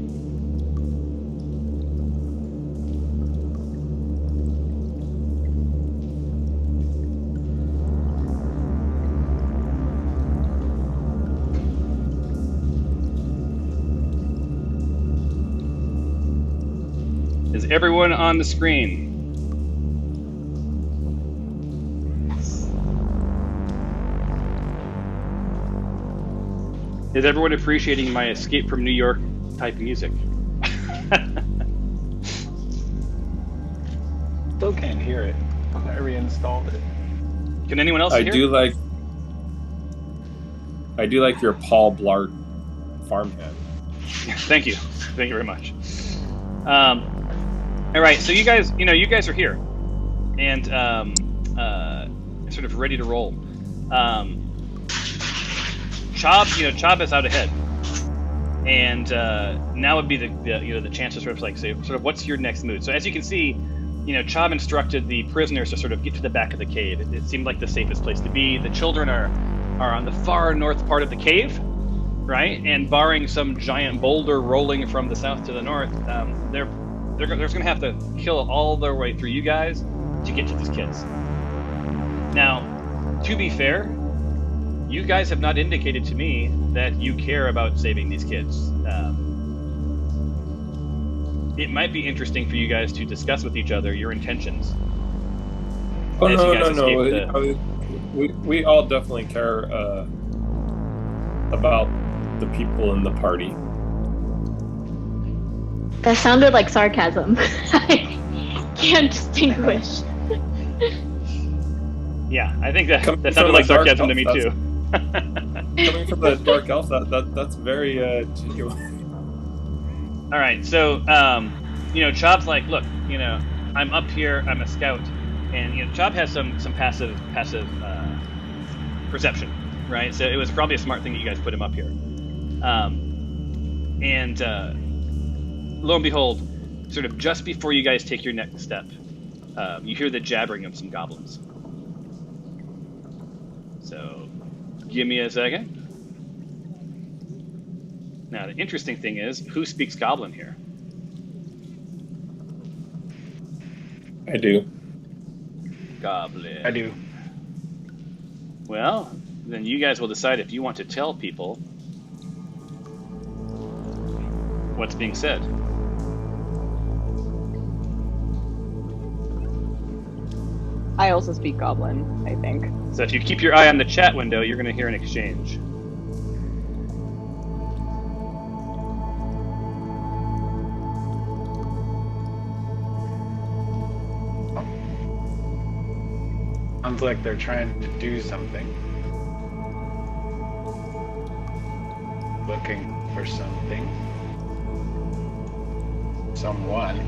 Is everyone on the screen? Is everyone appreciating my Escape from New York type music? Still can't hear it. I reinstalled it. Can anyone else hear? I do like your Paul Blart farmhand. Thank you. Thank you very much. All right, so you guys are here, and sort of ready to roll. Chob is out ahead, and now would be the chance to sort of say what's your next move. So as you can see, Chob instructed the prisoners to sort of get to the back of the cave. It seemed like the safest place to be. The children are on the far north part of the cave, right? And barring some giant boulder rolling from the south to the north, they're just going to have to kill all their way through you guys to get to these kids. Now, to be fair, you guys have not indicated to me that you care about saving these kids. It might be interesting for you guys to discuss with each other your intentions. Oh, no. We all definitely care about the people in the party. That sounded like sarcasm. I can't distinguish. Yeah, I think that sounded like sarcasm to me too. Coming from the dark elf, that's very genuine. All right, so Chob's like, look, I'm up here, I'm a scout, and Chob has some passive perception, right? So it was probably a smart thing that you guys put him up here. And lo and behold, sort of just before you guys take your next step, you hear the jabbering of some goblins. So, give me a second. Now, the interesting thing is, who speaks Goblin here? I do. Goblin. I do. Well, then you guys will decide if you want to tell people what's being said. I also speak Goblin, I think. So if you keep your eye on the chat window, you're going to hear an exchange. Sounds like they're trying to do something. Looking for something. Someone.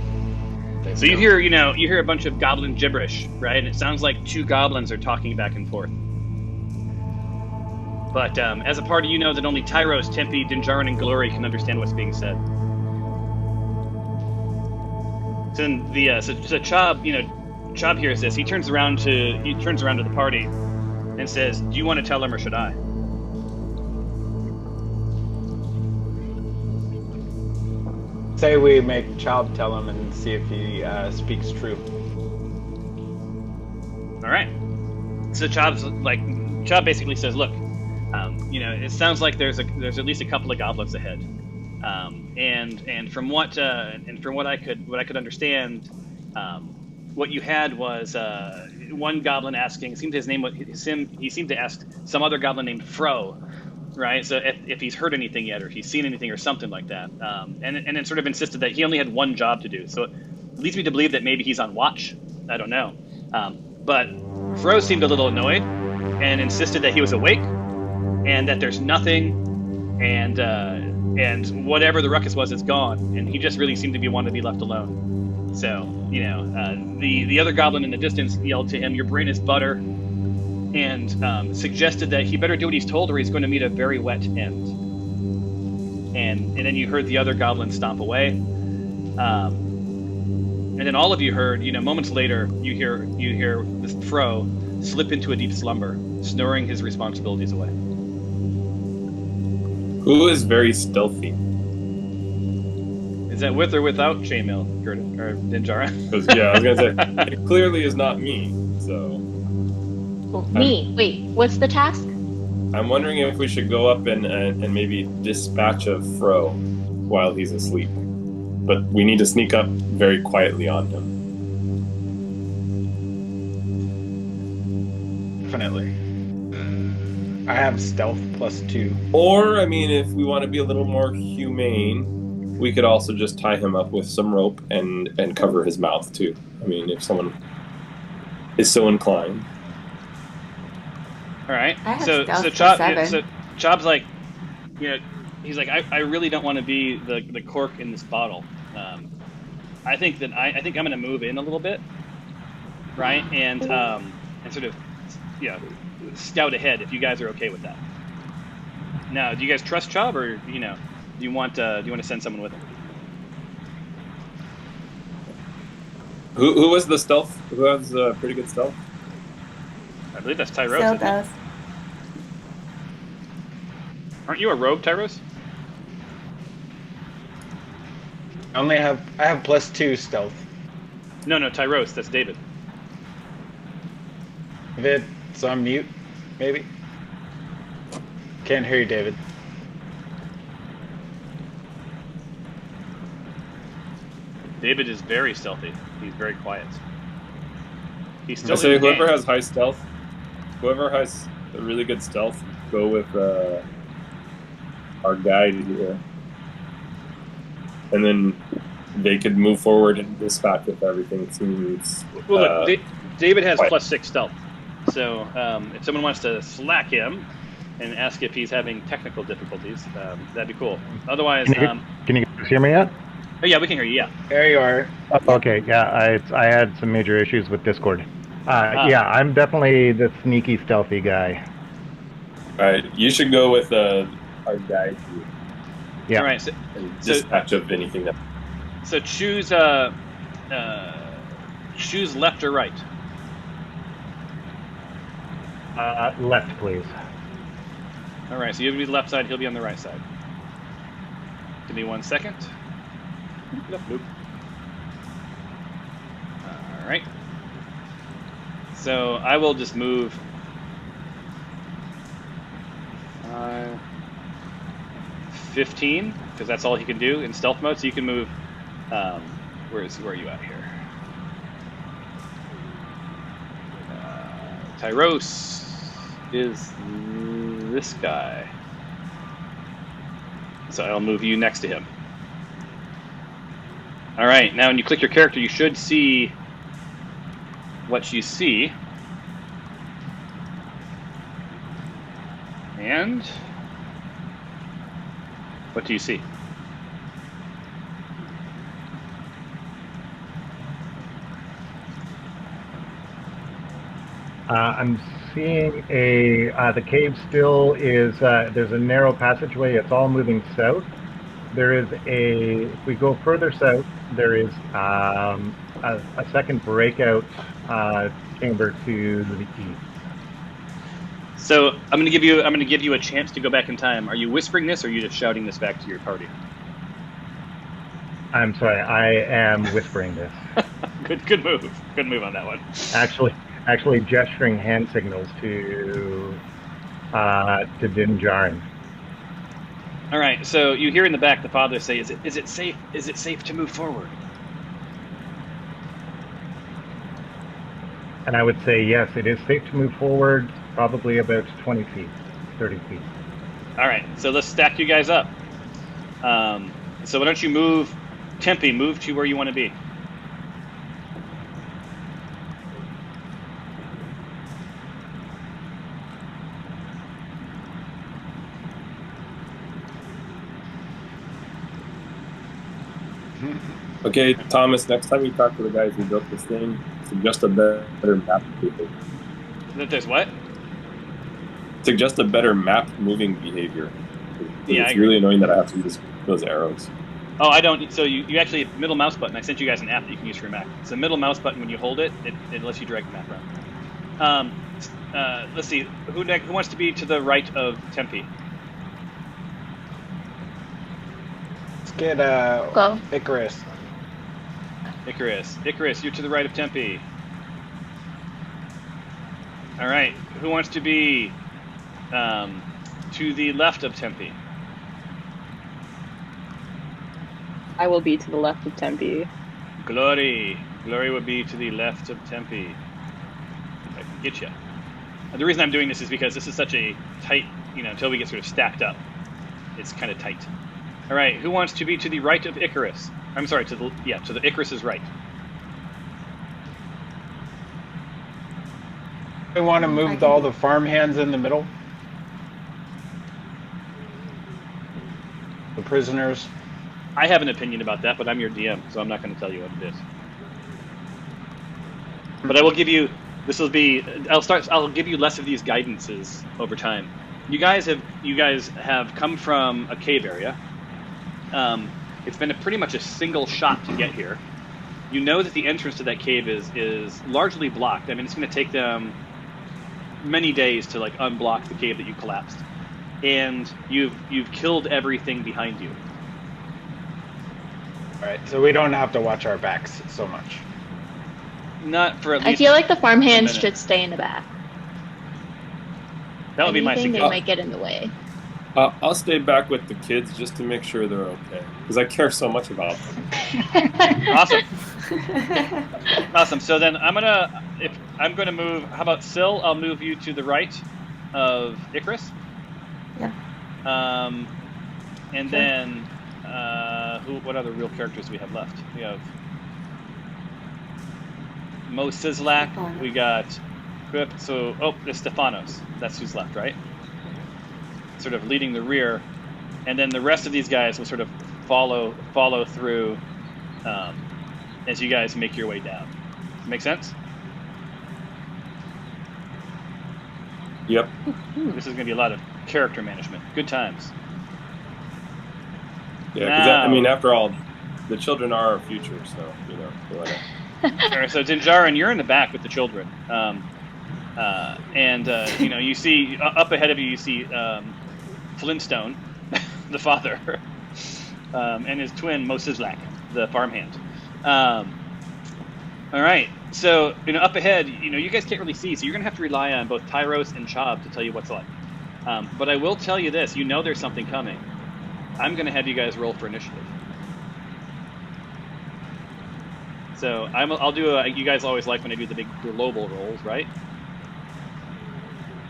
So you hear a bunch of goblin gibberish, right? And it sounds like two goblins are talking back and forth. But as a party, you know that only Tyros, Tempe, Dinjarin, and Glory can understand what's being said. So Chob hears this. He turns around to the party and says, "Do you want to tell him, or should I?" Say we make Chob tell him and see if he speaks true. All right. So Chob basically says, "Look, it sounds like there's at least a couple of goblins ahead, and from what I could understand, what you had was one goblin asking. It seemed his name was he seemed to ask some other goblin named Fro, right? So if he's heard anything yet, or if he's seen anything, or something like that, and then sort of insisted that he only had one job to do. So it leads me to believe that maybe he's on watch. I don't know, but Fro seemed a little annoyed and insisted that he was awake and that there's nothing, and whatever the ruckus was is gone, and he just really seemed to be wanting to be left alone. So the other goblin in the distance yelled to him, "Your brain is butter," and suggested that he better do what he's told, or he's going to meet a very wet end. And then you heard the other goblin stomp away, and then all of you heard, moments later, you hear this Fro slip into a deep slumber, snoring his responsibilities away. Who is very stealthy? Is that with or without chainmail, or Ninjara? Yeah, I was gonna say it clearly is not me. So Me. Wait, what's the task? I'm wondering if we should go up and maybe dispatch a Fro while he's asleep. But we need to sneak up very quietly on him. Definitely. I have stealth +2. Or, I mean, if we want to be a little more humane, we could also just tie him up with some rope and cover his mouth too. I mean, if someone is so inclined. All right. I have So stealth +7. so Chob's like, he's like, I really don't want to be the cork in this bottle. I think I'm going to move in a little bit, right, and sort of, scout ahead if you guys are okay with that. Now, do you guys trust Chob, or do you want to send someone with him? Who was the stealth? Who has pretty good stealth? I believe that's Tyros. Still Isn't it? does. Aren't you a rogue, Tyros? I have +2 stealth. No, Tyros. That's David. If it's on mute, maybe. Can't hear you, David. David is very stealthy. He's very quiet. He's still. I say in the whoever game. has high stealth, whoever has a really good stealth, go with our guide here. And then they could move forward and dispatch if everything seems. Well, look, David has quiet. +6 stealth. So if someone wants to slack him and ask if he's having technical difficulties, that'd be cool. Otherwise, Can you guys hear me yet? oh yeah, we can hear you. Yeah. There you are. Okay, yeah, I had some major issues with Discord. Yeah, I'm definitely the sneaky, stealthy guy. All right, you should go with our guide here Yeah. All right. So, and dispatch of anything that. so choose left or right. Left, please. All right. So you'll be the left side. He'll be on the right side. Give me 1 second. Nope. All right. So I will just move 15, because that's all he can do in stealth mode. So you can move. Where are you at here? Tyros is this guy. So I'll move you next to him. All right. Now, when you click your character, you should see what you see. And what do you see? I'm seeing the cave still is, there's a narrow passageway. It's all moving south. There is if we go further south, there is a second breakout chamber to the east. So I'm going to give you a chance to go back in time. Are you whispering this, or are you just shouting this back to your party? I'm sorry, I am whispering this. Good move. Good move on that one. Actually gesturing hand signals to Dinjarin. All right. So you hear in the back the father say, "Is it safe? Is it safe to move forward?" And I would say yes, it is safe to move forward, probably about 20 feet, 30 feet. All right, so let's stack you guys up. So why don't you move, Tempe, move to where you want to be. Okay, Thomas, next time you talk to the guys who built this thing, suggest a better map behavior. That there's what? Suggest a better map moving behavior. Yeah, it's really annoying that I have to use those arrows. Oh, I don't. So you actually, middle mouse button, I sent you guys an app that you can use for your Mac. It's a middle mouse button. When you hold it, it lets you drag the map around. Let's see, who wants to be to the right of Tempe? Let's get Go. Icarus. Icarus, you're to the right of Tempe. All right, who wants to be to the left of Tempe? I will be to the left of Tempe. Glory will be to the left of Tempe. If I can get you. The reason I'm doing this is because this is such a tight, until we get sort of stacked up, it's kind of tight. All right, who wants to be to the right of Icarus? I'm sorry, to the Icarus's right. We want to move all the farm hands in the middle. The prisoners. I have an opinion about that, but I'm your DM, so I'm not going to tell you what it is. But I will give you. This will be. I'll give you less of these guidances over time. You guys have come from a cave area. It's been pretty much a single shot to get here. You know that the entrance to that cave is largely blocked. I mean, it's going to take them many days to unblock the cave that you collapsed, and you've killed everything behind you. All right, so we don't have to watch our backs so much. Not for at least. I feel like the farmhands should stay in the back. That would be my Anything suggestion. they might get in the way. I'll stay back with the kids just to make sure they're okay, because I care so much about them. Awesome. So then I'm gonna move. How about Syl? I'll move you to the right of Icarus. Yeah. And then what other real characters do we have left? We have Mo Sizlak. Stefanos. We got there's Stefanos. That's who's left, right? Sort of leading the rear, and then the rest of these guys will sort of follow through as you guys make your way down. Make sense? Yep. This is going to be a lot of character management. Good times. Yeah, because after all, the children are our future, so whatever. All right, so Dinjarin, you're in the back with the children, you see up ahead of you, you see Flintstone, the father, and his twin Mosizlak, the farmhand. All right, so up ahead, you guys can't really see, so you're gonna have to rely on both Tyros and Chob to tell you what's what. But I will tell you this: there's something coming. I'm gonna have you guys roll for initiative. So I'll do you guys always like when I do the big global rolls, right?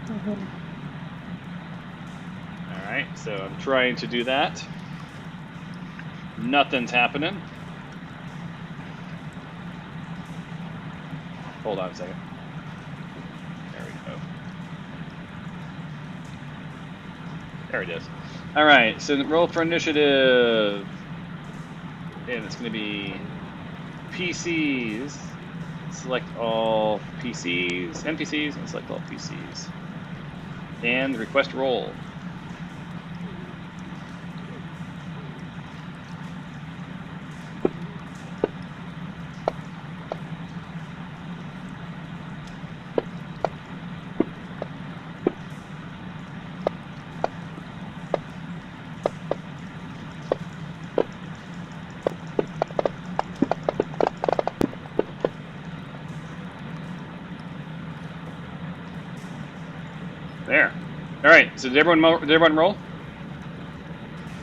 Mm-hmm. All right, so I'm trying to do that. Nothing's happening. Hold on a second. There we go. There it is. All right, so roll for initiative. And it's going to be PCs. Select all PCs, NPCs, and select all PCs. And request roll. There. All right. So did everyone roll?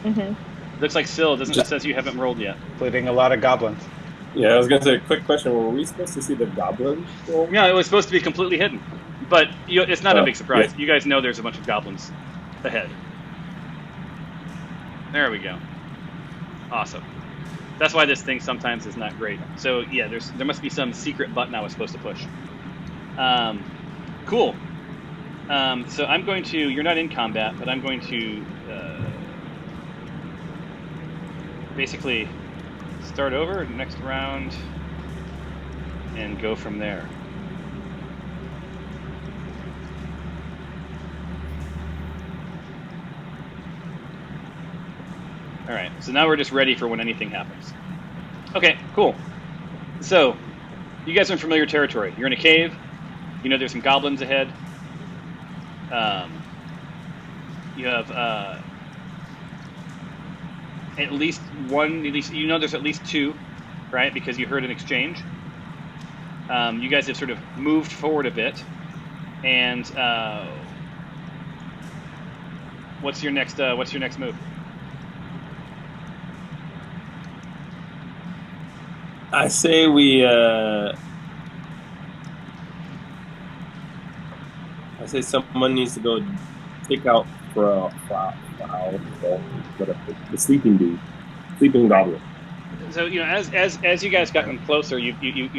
Mm-hmm. Looks like Syl it says you haven't rolled yet. Including a lot of goblins. Yeah, I was gonna say, quick question: were we supposed to see the goblins? Yeah, it was supposed to be completely hidden, but it's not a big surprise. Yeah. You guys know there's a bunch of goblins ahead. There we go. Awesome. That's why this thing sometimes is not great. So yeah, there must be some secret button I was supposed to push. Cool. So I'm going to, you're not in combat, but I'm going to basically start over next round and go from there. All right, so now we're just ready for when anything happens. Okay, cool. So, you guys are in familiar territory. You're in a cave. You know there's some goblins ahead. You have at least one, you know there's at least two, right? Because you heard an exchange. You guys have sort of moved forward a bit. And what's your next move? I say we. I say someone needs to go take out the sleeping goblin. So you know, as you guys gotten closer, you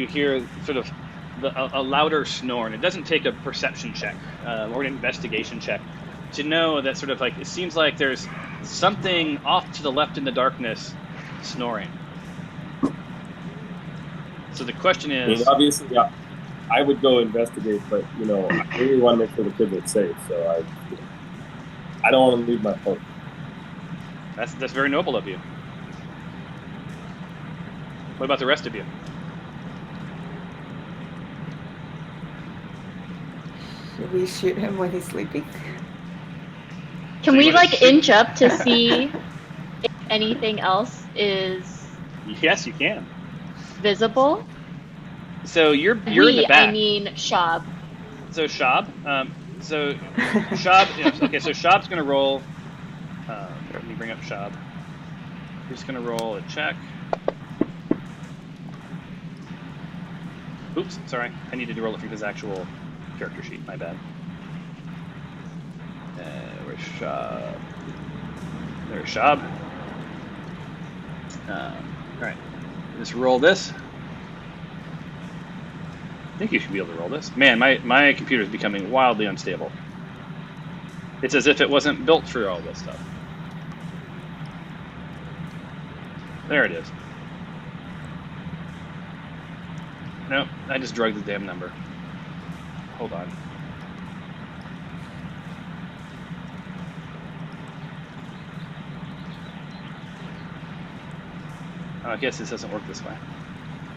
hear sort of a louder snore, and it doesn't take a perception check or an investigation check to know that sort of like it seems like there's something off to the left in the darkness snoring. So the question is, I mean, obviously, yeah, I would go investigate, but you know, I really want to make sure the kids are safe. So I don't want to leave my post. That's very noble of you. What about the rest of you? Should we shoot him when he's sleeping? Can we like inch up to see if anything else is Yes, you can. visible? So you're in the back. I mean Shab. So Shab, Shab. Okay, so Shab's gonna roll. Let me bring up Shab. He's gonna roll a check. Oops, sorry. I needed to roll it from his actual character sheet. My bad. Where's Shab? There's Shab. All right. Just roll this. I think you should be able to roll this. Man, my computer is becoming wildly unstable. It's as if it wasn't built for all this stuff. There it is. Nope, I just drugged the damn number. Hold on. I guess this doesn't work this way.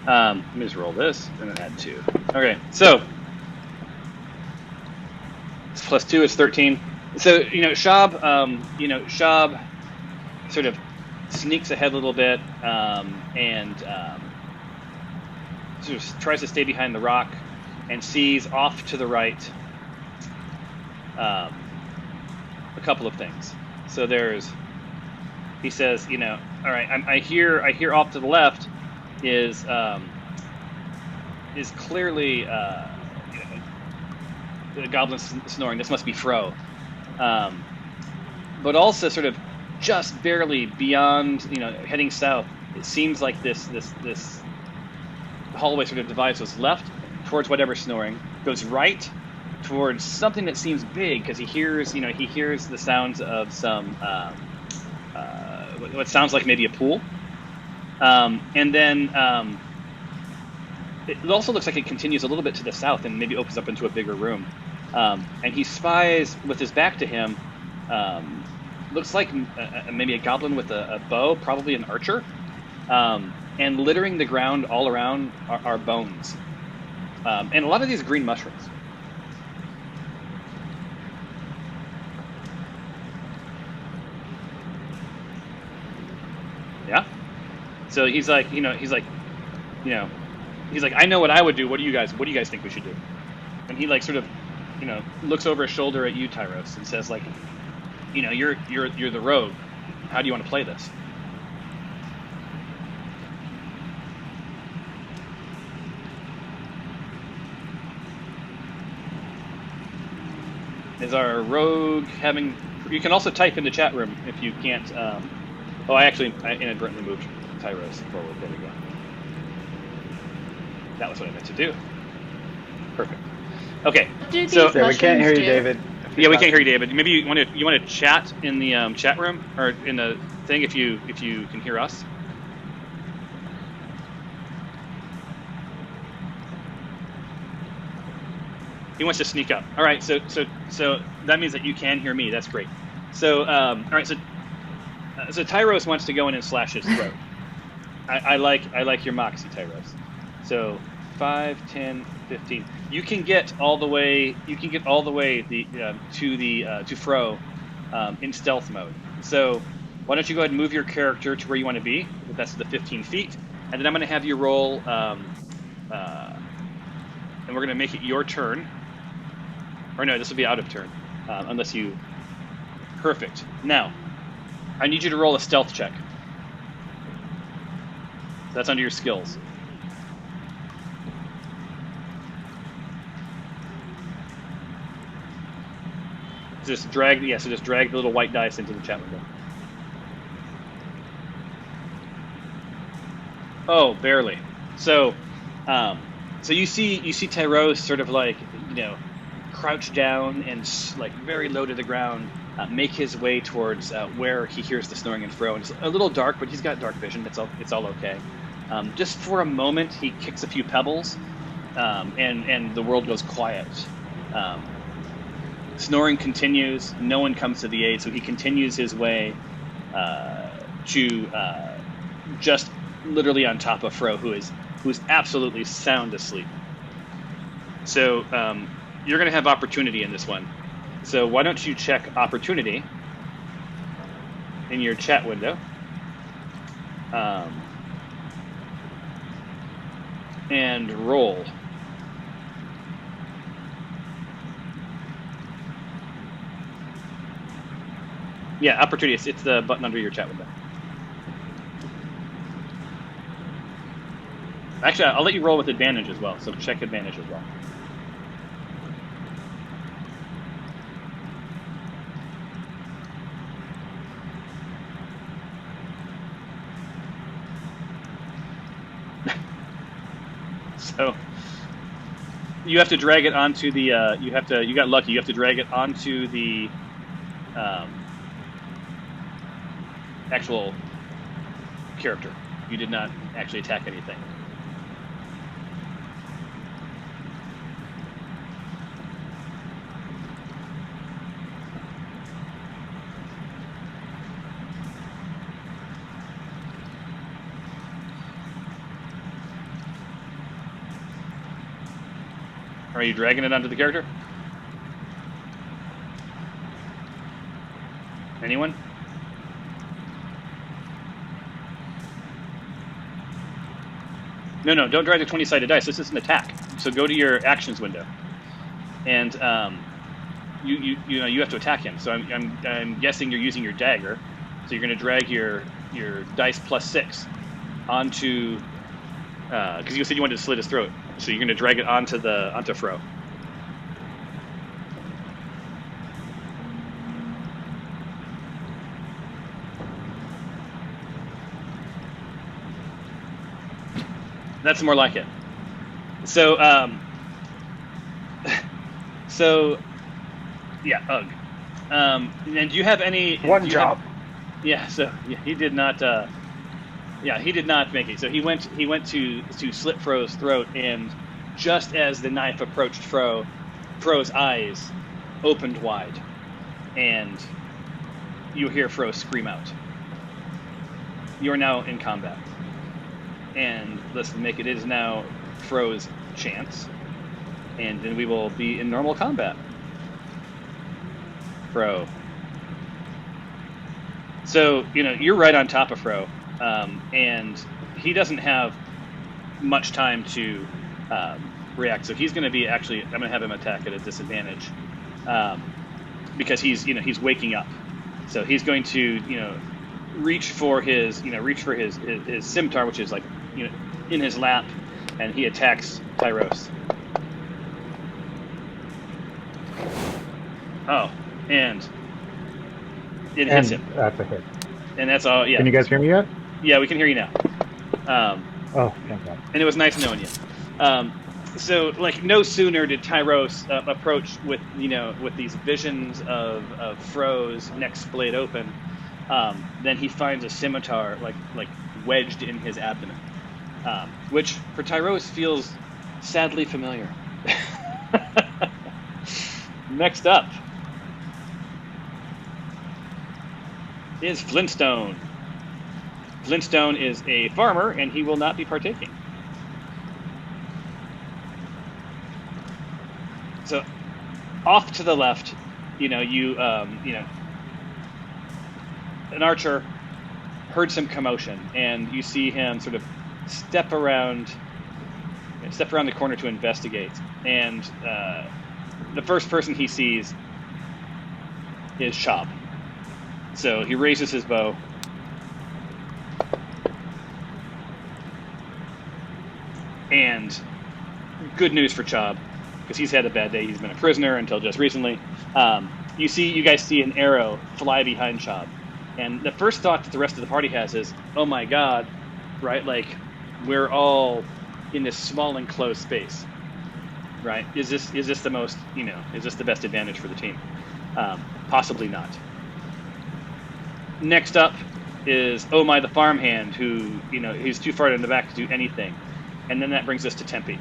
Let me just roll this and then add 2. Okay, so plus 2 is 13. So Shab, Shab sort of sneaks ahead a little bit and sort of tries to stay behind the rock and sees off to the right a couple of things. So he says, all right, I hear off to the left is clearly the goblin snoring. This must be Fro, but also sort of just barely beyond, heading south. It seems like this hallway sort of divides us left towards whatever's snoring, goes right towards something that seems big because he hears the sounds of some what sounds like maybe a pool, and then it also looks like it continues a little bit to the south and maybe opens up into a bigger room, and he spies with his back to him. Looks like maybe a goblin with a bow, probably an archer, and littering the ground all around are bones, and a lot of these green mushrooms. Yeah. So he's like, I know what I would do. What do you guys think we should do? And he like sort of, looks over his shoulder at you, Tyros, and says like, you're the rogue. How do you want to play this? Is our rogue having? You can also type in the chat room if you can't Oh, I inadvertently moved Tyros forward. There we go. That was what I meant to do. Perfect. Okay. What do So these Yeah, we can't hear mushrooms you, do? David. yeah, we can't hear you, David. Maybe you want to chat in the chat room or in the thing if you can hear us. He wants to sneak up. All right, so that means that you can hear me. That's great. So all right, so Tyros wants to go in and slash his throat. I like your moxie, Tyros. So 5, 10, 15. You can get all the way. To Fro in stealth mode. So why don't you go ahead and move your character to where you want to be? That's the 15 feet, and then I'm going to have you roll. And we're going to make it your turn. Or no, this will be out of turn, unless you. Perfect. Now, I need you to roll a stealth check. That's under your skills. Just drag the little white dice into the chat window. Oh, barely. So you see Tyros sort of like, crouch down and like very low to the ground, make his way towards where he hears the snoring and Fro. And it's a little dark, but he's got dark vision. It's all okay. Just for a moment, he kicks a few pebbles, and the world goes quiet. Snoring continues. No one comes to the aid, so he continues his way to just literally on top of Fro, who is absolutely sound asleep. So you're going to have opportunity in this one. So why don't you check opportunity in your chat window, and roll. Yeah, opportunity. It's the button under your chat window. Actually, I'll let you roll with advantage as well. So check advantage as well. So you have to drag it onto the. You got lucky. You have to drag it onto the actual character. You did not actually attack anything. Are you dragging it onto the character? Anyone? No, don't drag the 20-sided dice. This is an attack. So go to your actions window, and you have to attack him. So I'm guessing you're using your dagger. So you're going to drag your dice +6 onto because you said you wanted to slit his throat. So you're going to drag it onto Fro. That's more like it. So, yeah, ugh. And do you have any? One job. He did not. He did not make it. So he went to slit Fro's throat, and just as the knife approached Fro's eyes opened wide, and you hear Fro scream out. You are now in combat. And let's make it is now Fro's chance, and then we will be in normal combat. Fro. So you're right on top of Fro, and he doesn't have much time to react. So he's going to be I'm going to have him attack at a disadvantage because he's waking up. So he's going to reach for his scimitar, which is like in his lap, and he attacks Tyros. Oh, and it hits him. That's a hit. And that's all. Yeah. Can you guys hear me yet? Yeah, we can hear you now. Oh, thank God. And it was nice knowing you. So, like, no sooner did Tyros approach with these visions of Fro's neck splayed open, then he finds a scimitar like wedged in his abdomen, which for Tyros feels sadly familiar. Next up is Flintstone. Flintstone is a farmer, and he will not be partaking. So, off to the left, an archer heard some commotion, and you see him sort of step around the corner to investigate. And the first person he sees is Chob. So he raises his bow. And good news for Chob, because he's had a bad day. He's been a prisoner until just recently. You guys see an arrow fly behind Chob, and the first thought that the rest of the party has is, "Oh my God!" Right? Like, we're all in this small enclosed space, right? Is this the most? Is this the best advantage for the team? Possibly not. Next up is Oh My the farmhand, who he's too far in the back to do anything, and then that brings us to Tempe.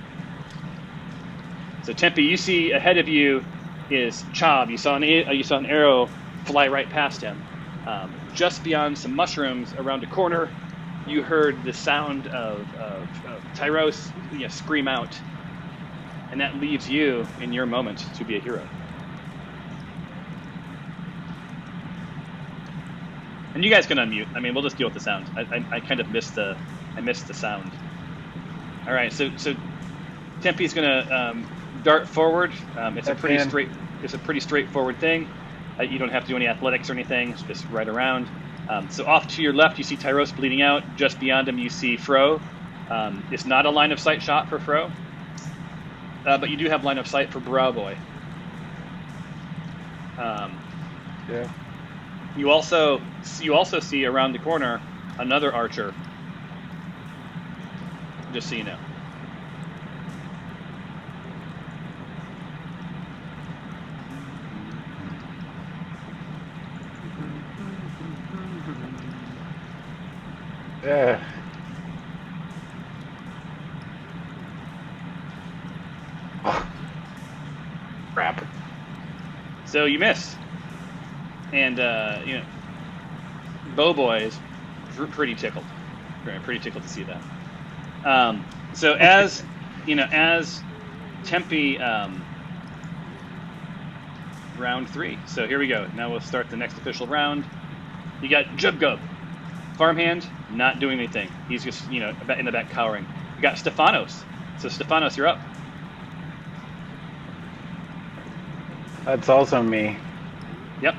So Tempe, you see ahead of you is Chob. You saw an arrow fly right past him. Just beyond some mushrooms around a corner, you heard the sound of Tyros scream out, and that leaves you in your moment to be a hero. And you guys can unmute. I mean, we'll just deal with the sound. I kind of missed the sound. All right, so Tempe's gonna dart forward. It's a pretty straightforward thing. You don't have to do any athletics or anything. It's just right around. So off to your left, you see Tyros bleeding out. Just beyond him, you see Fro. It's not a line of sight shot for Fro, but you do have line of sight for Brow Boy. Yeah. You also see around the corner another archer. Just so you know. Yeah. Oh. Crap. So you miss. And, Bow Boy is pretty tickled. Pretty tickled to see that. So as Tempe, round 3. So here we go. Now we'll start the next official round. You got Jubgub. Farmhand, not doing anything. He's just, in the back cowering. You got Stefanos. So Stefanos, you're up. That's also me. Yep.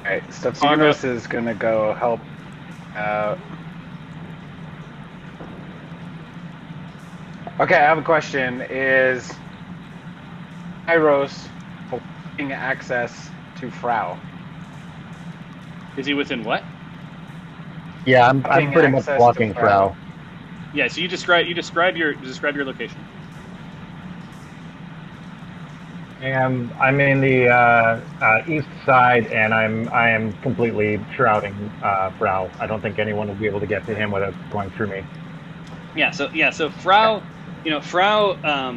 Alright, Stefanos is gonna go help out. Okay, I have a question. Is Tyros holding access to Frau? Is he within what? Yeah, I'm pretty much access blocking to Frau. Yeah, so you describe your location. And I'm in the east side, and I am completely shrouding Frau. I don't think anyone will be able to get to him without going through me. Yeah, so Frau, Frau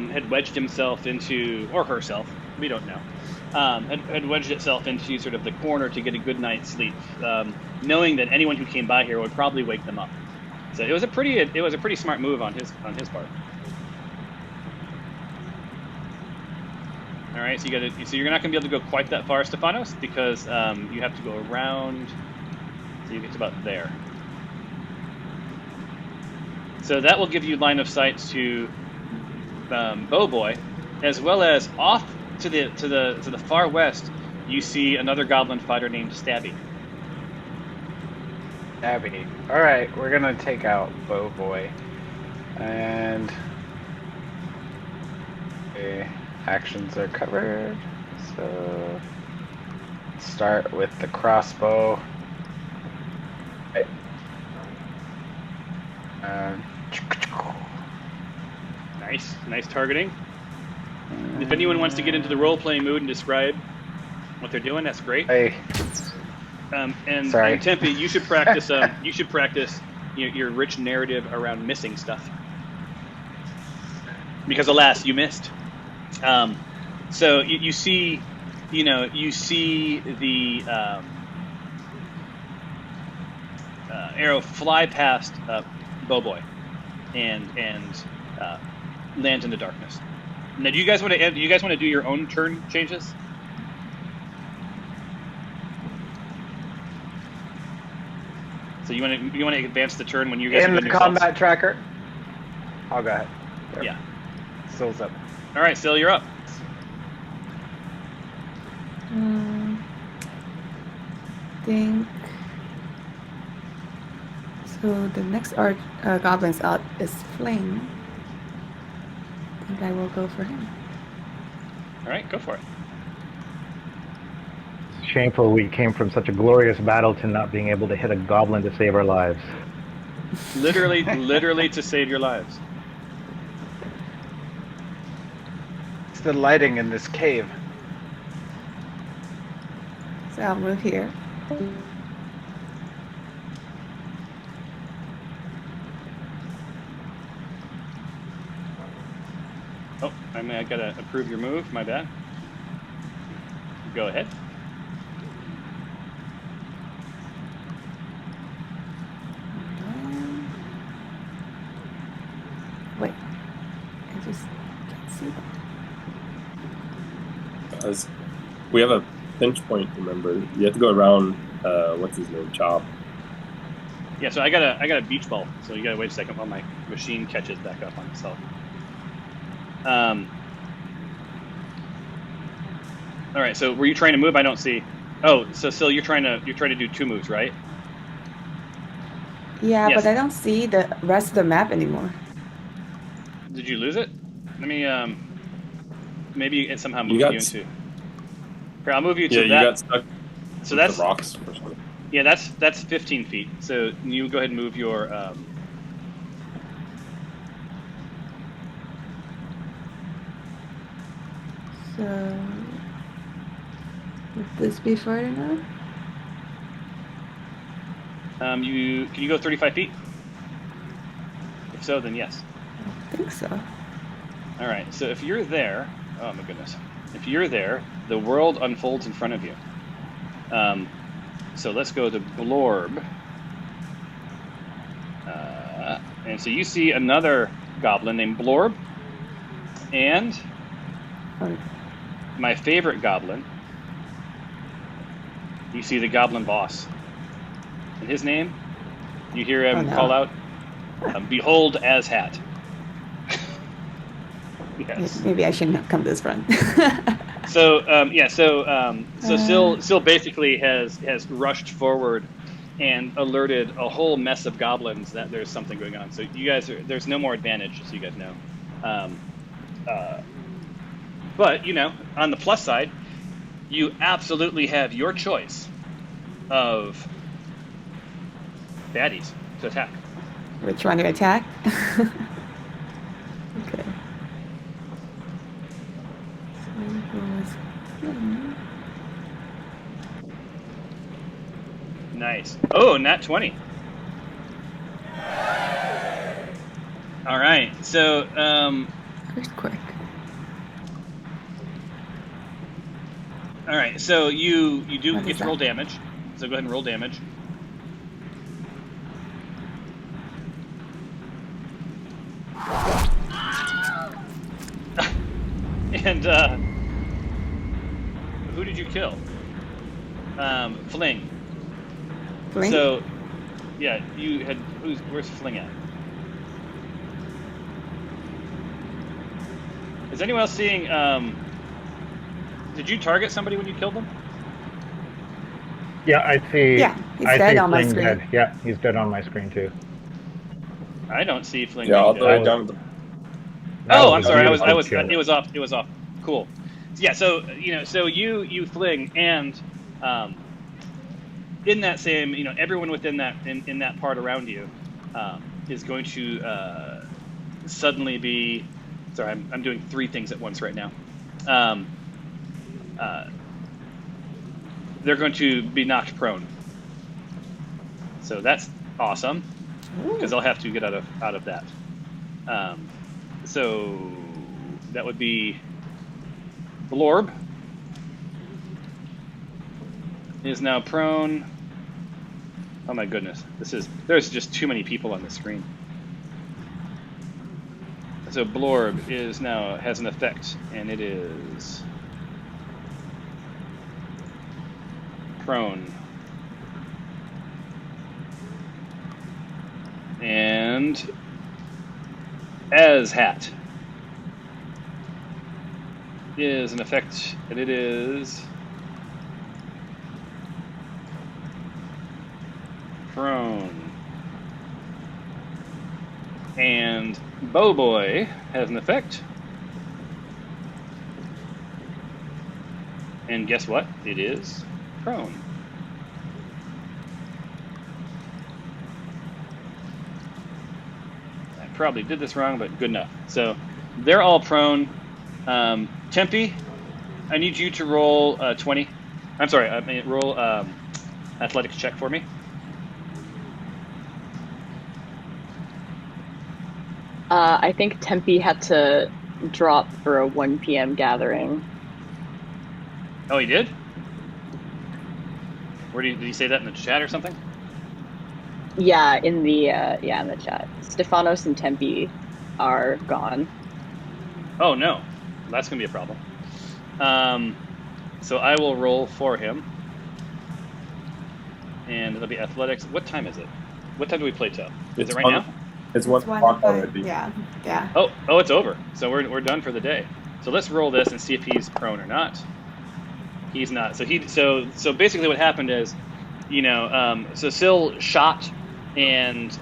had wedged himself into, or herself, we don't know, had wedged itself into sort of the corner to get a good night's sleep, knowing that anyone who came by here would probably wake them up. So it was a pretty smart move on his part. All right, so you're not going to be able to go quite that far, Stefanos, because you have to go around. So you get to about there. So that will give you line of sight to Bow Boy, as well as off to the far west. You see another goblin fighter named Stabby. Stabby. All right, we're gonna take out Bow Boy, and okay, actions are covered. So start with the crossbow. Right. Nice targeting. If anyone wants to get into the role-playing mood and describe what they're doing, that's great. Hey. And Sorry. Tempe, you should practice. You should practice your rich narrative around missing stuff. Because alas, you missed. So you see, you see the arrow fly past Bowboy and land in the darkness. Now, do you guys want to do your own turn changes? So you want to advance the turn when you guys in the combat tracker. I'll go ahead. There. Yeah. Still's up. All right, Still, you're up. Think. So the next goblins out is Phlan. And I will go for him. All right, go for it. Shameful we came from such a glorious battle to not being able to hit a goblin to save our lives. Literally to save your lives. It's the lighting in this cave. So I'll move here. Oh, I gotta approve your move. My bad. Go ahead. Wait, I just can't see that. As we have a pinch point, remember. You have to go around, what's his name, Chop. Yeah, so I got a beach ball. So you gotta wait a second while my machine catches back up on itself. All right. So were you trying to move? I don't see. Oh, so Sil, you're trying to do two moves, right? Yeah, Yes. but I don't see the rest of the map anymore. Did you lose it? Let me maybe it somehow moved You got you into. Here, I'll move you to Yeah, that. you got stuck So with that's the rocks or something. yeah, that's 15 feet. So you go ahead and move your. So would this be far enough? Can you go 35 feet? If so, then yes. I think so. All right. So if you're there, oh my goodness, if you're there, the world unfolds in front of you. So let's go to Blorb. And so you see another goblin named Blorb, and Oh, my favorite goblin. You see the goblin boss, and his name. You hear him Oh, no. call out, "Behold Azhat." Yes. maybe I shouldn't have come this run. So Sil basically has rushed forward and alerted a whole mess of goblins that there's something going on. So you guys there's no more advantage, just so you guys know. But on the plus side, you absolutely have your choice of baddies to attack. Which one to attack? Okay. So it was Phlan. Nice. Oh, nat 20. All right. So Earthquake. all right. So you do What get is to roll that? damage. So go ahead and roll damage. And who did you kill? Fling. Phlan? So, yeah, you had. Where's Fling at? Is anyone else seeing? Did you target somebody when you killed them? Yeah, I see. Yeah, he's I dead see on my Fling's screen. head. Yeah, he's dead on my screen too. I don't see Fling. Yeah, all being the dead. way down to the Oh, That I'm a sorry. beautiful It was kill. It was off. Cool. Yeah. So so you Fling, and in that same everyone within that in that part around you is going to suddenly be. Sorry, I'm doing 3 things at once right now. They're going to be knocked prone. So that's awesome because they'll have to get out of that. So that would be Blorb is now prone. Oh my goodness, there's just too many people on the screen. So Blorb has an effect, and it is prone. And as Hat is an effect, and it is prone. And Bowboy has an effect. And guess what? It is prone. I probably did this wrong, but good enough. So they're all prone. Tempe, I need you to roll 20. I'm sorry, roll athletics check for me. I think Tempe had to drop for a 1 p.m. gathering. Oh, he did? Did he say that in the chat or something? Yeah, in the chat. Stefanos and Tempe are gone. Oh no, that's gonna be a problem. So I will roll for him, and it'll be athletics. What time is it? What time do we play till? Is it right now? It's 1 o'clock already. Yeah. Oh, it's over. So we're done for the day. So let's roll this and see if he's prone or not. He's not. So so basically what happened is, so Syl shot, and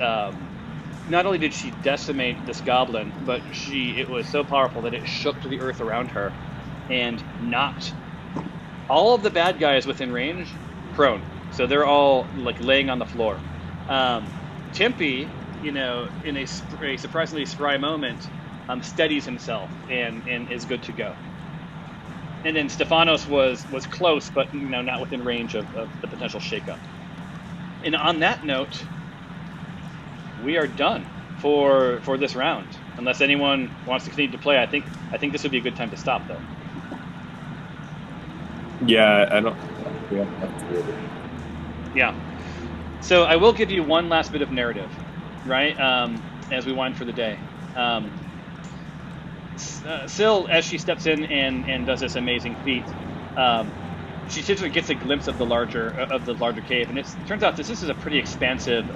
not only did she decimate this goblin, but it was so powerful that it shook the earth around her, and knocked all of the bad guys within range prone. So they're all like laying on the floor. Tempe, in a surprisingly spry moment, steadies himself and is good to go. And then Stefanos was close, but not within range of the potential shakeup. And on that note, we are done for this round. Unless anyone wants to continue to play, I think this would be a good time to stop, though. Yeah, I don't. Yeah. So I will give you one last bit of narrative, right? As we wind for the day. Syl, as she steps in and does this amazing feat, she sort of gets a glimpse of the larger cave, and it turns out this is a pretty expansive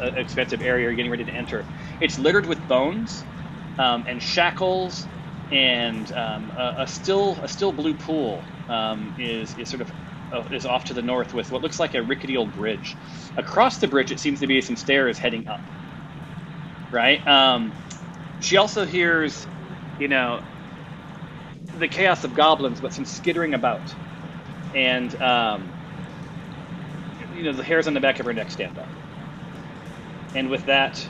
area you're getting ready to enter. It's littered with bones and shackles, and a still blue pool is off to the north with what looks like a rickety old bridge. Across the bridge, it seems to be some stairs heading up. Right. She also hears, the chaos of goblins, but some skittering about, and the hairs on the back of her neck stand up. And with that,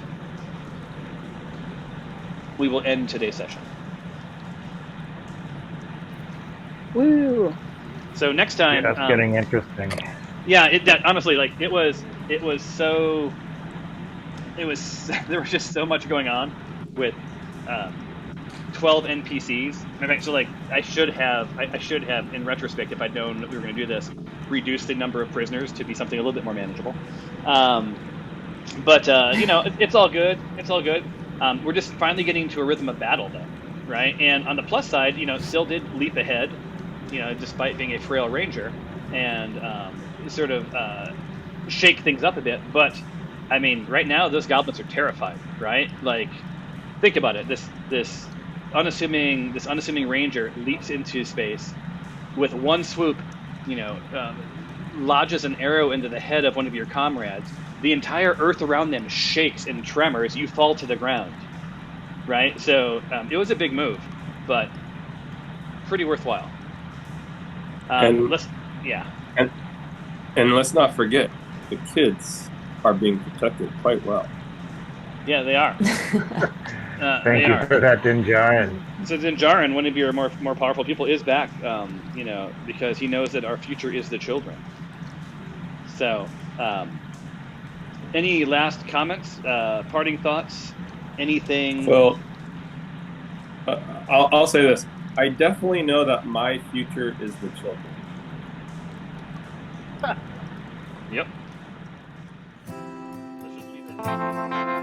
we will end today's session. Woo! So next time, that's getting interesting. Yeah, honestly, it was there was just so much going on with 12 NPCs. In fact, so I should have, in retrospect, if I'd known that we were going to do this, reduced the number of prisoners to be something a little bit more manageable. But it's all good. It's all good. We're just finally getting to a rhythm of battle, though, right? And on the plus side, Syl did leap ahead, despite being a frail ranger, and sort of shake things up a bit. But I mean, right now those goblins are terrified, right? Think about it. This unassuming ranger leaps into space with one swoop, lodges an arrow into the head of one of your comrades. The entire earth around them shakes and tremors. You fall to the ground, right? So it was a big move, but pretty worthwhile. And let's not forget, the kids are being protected quite well. Yeah, they are. Thank they you are. for that, Dinjarin. So Dinjarin, one of your more powerful people, is back. Because he knows that our future is the children. So, any last comments, parting thoughts, anything? Well, I'll say this. I definitely know that my future is the children. Yep. Let's just leave it.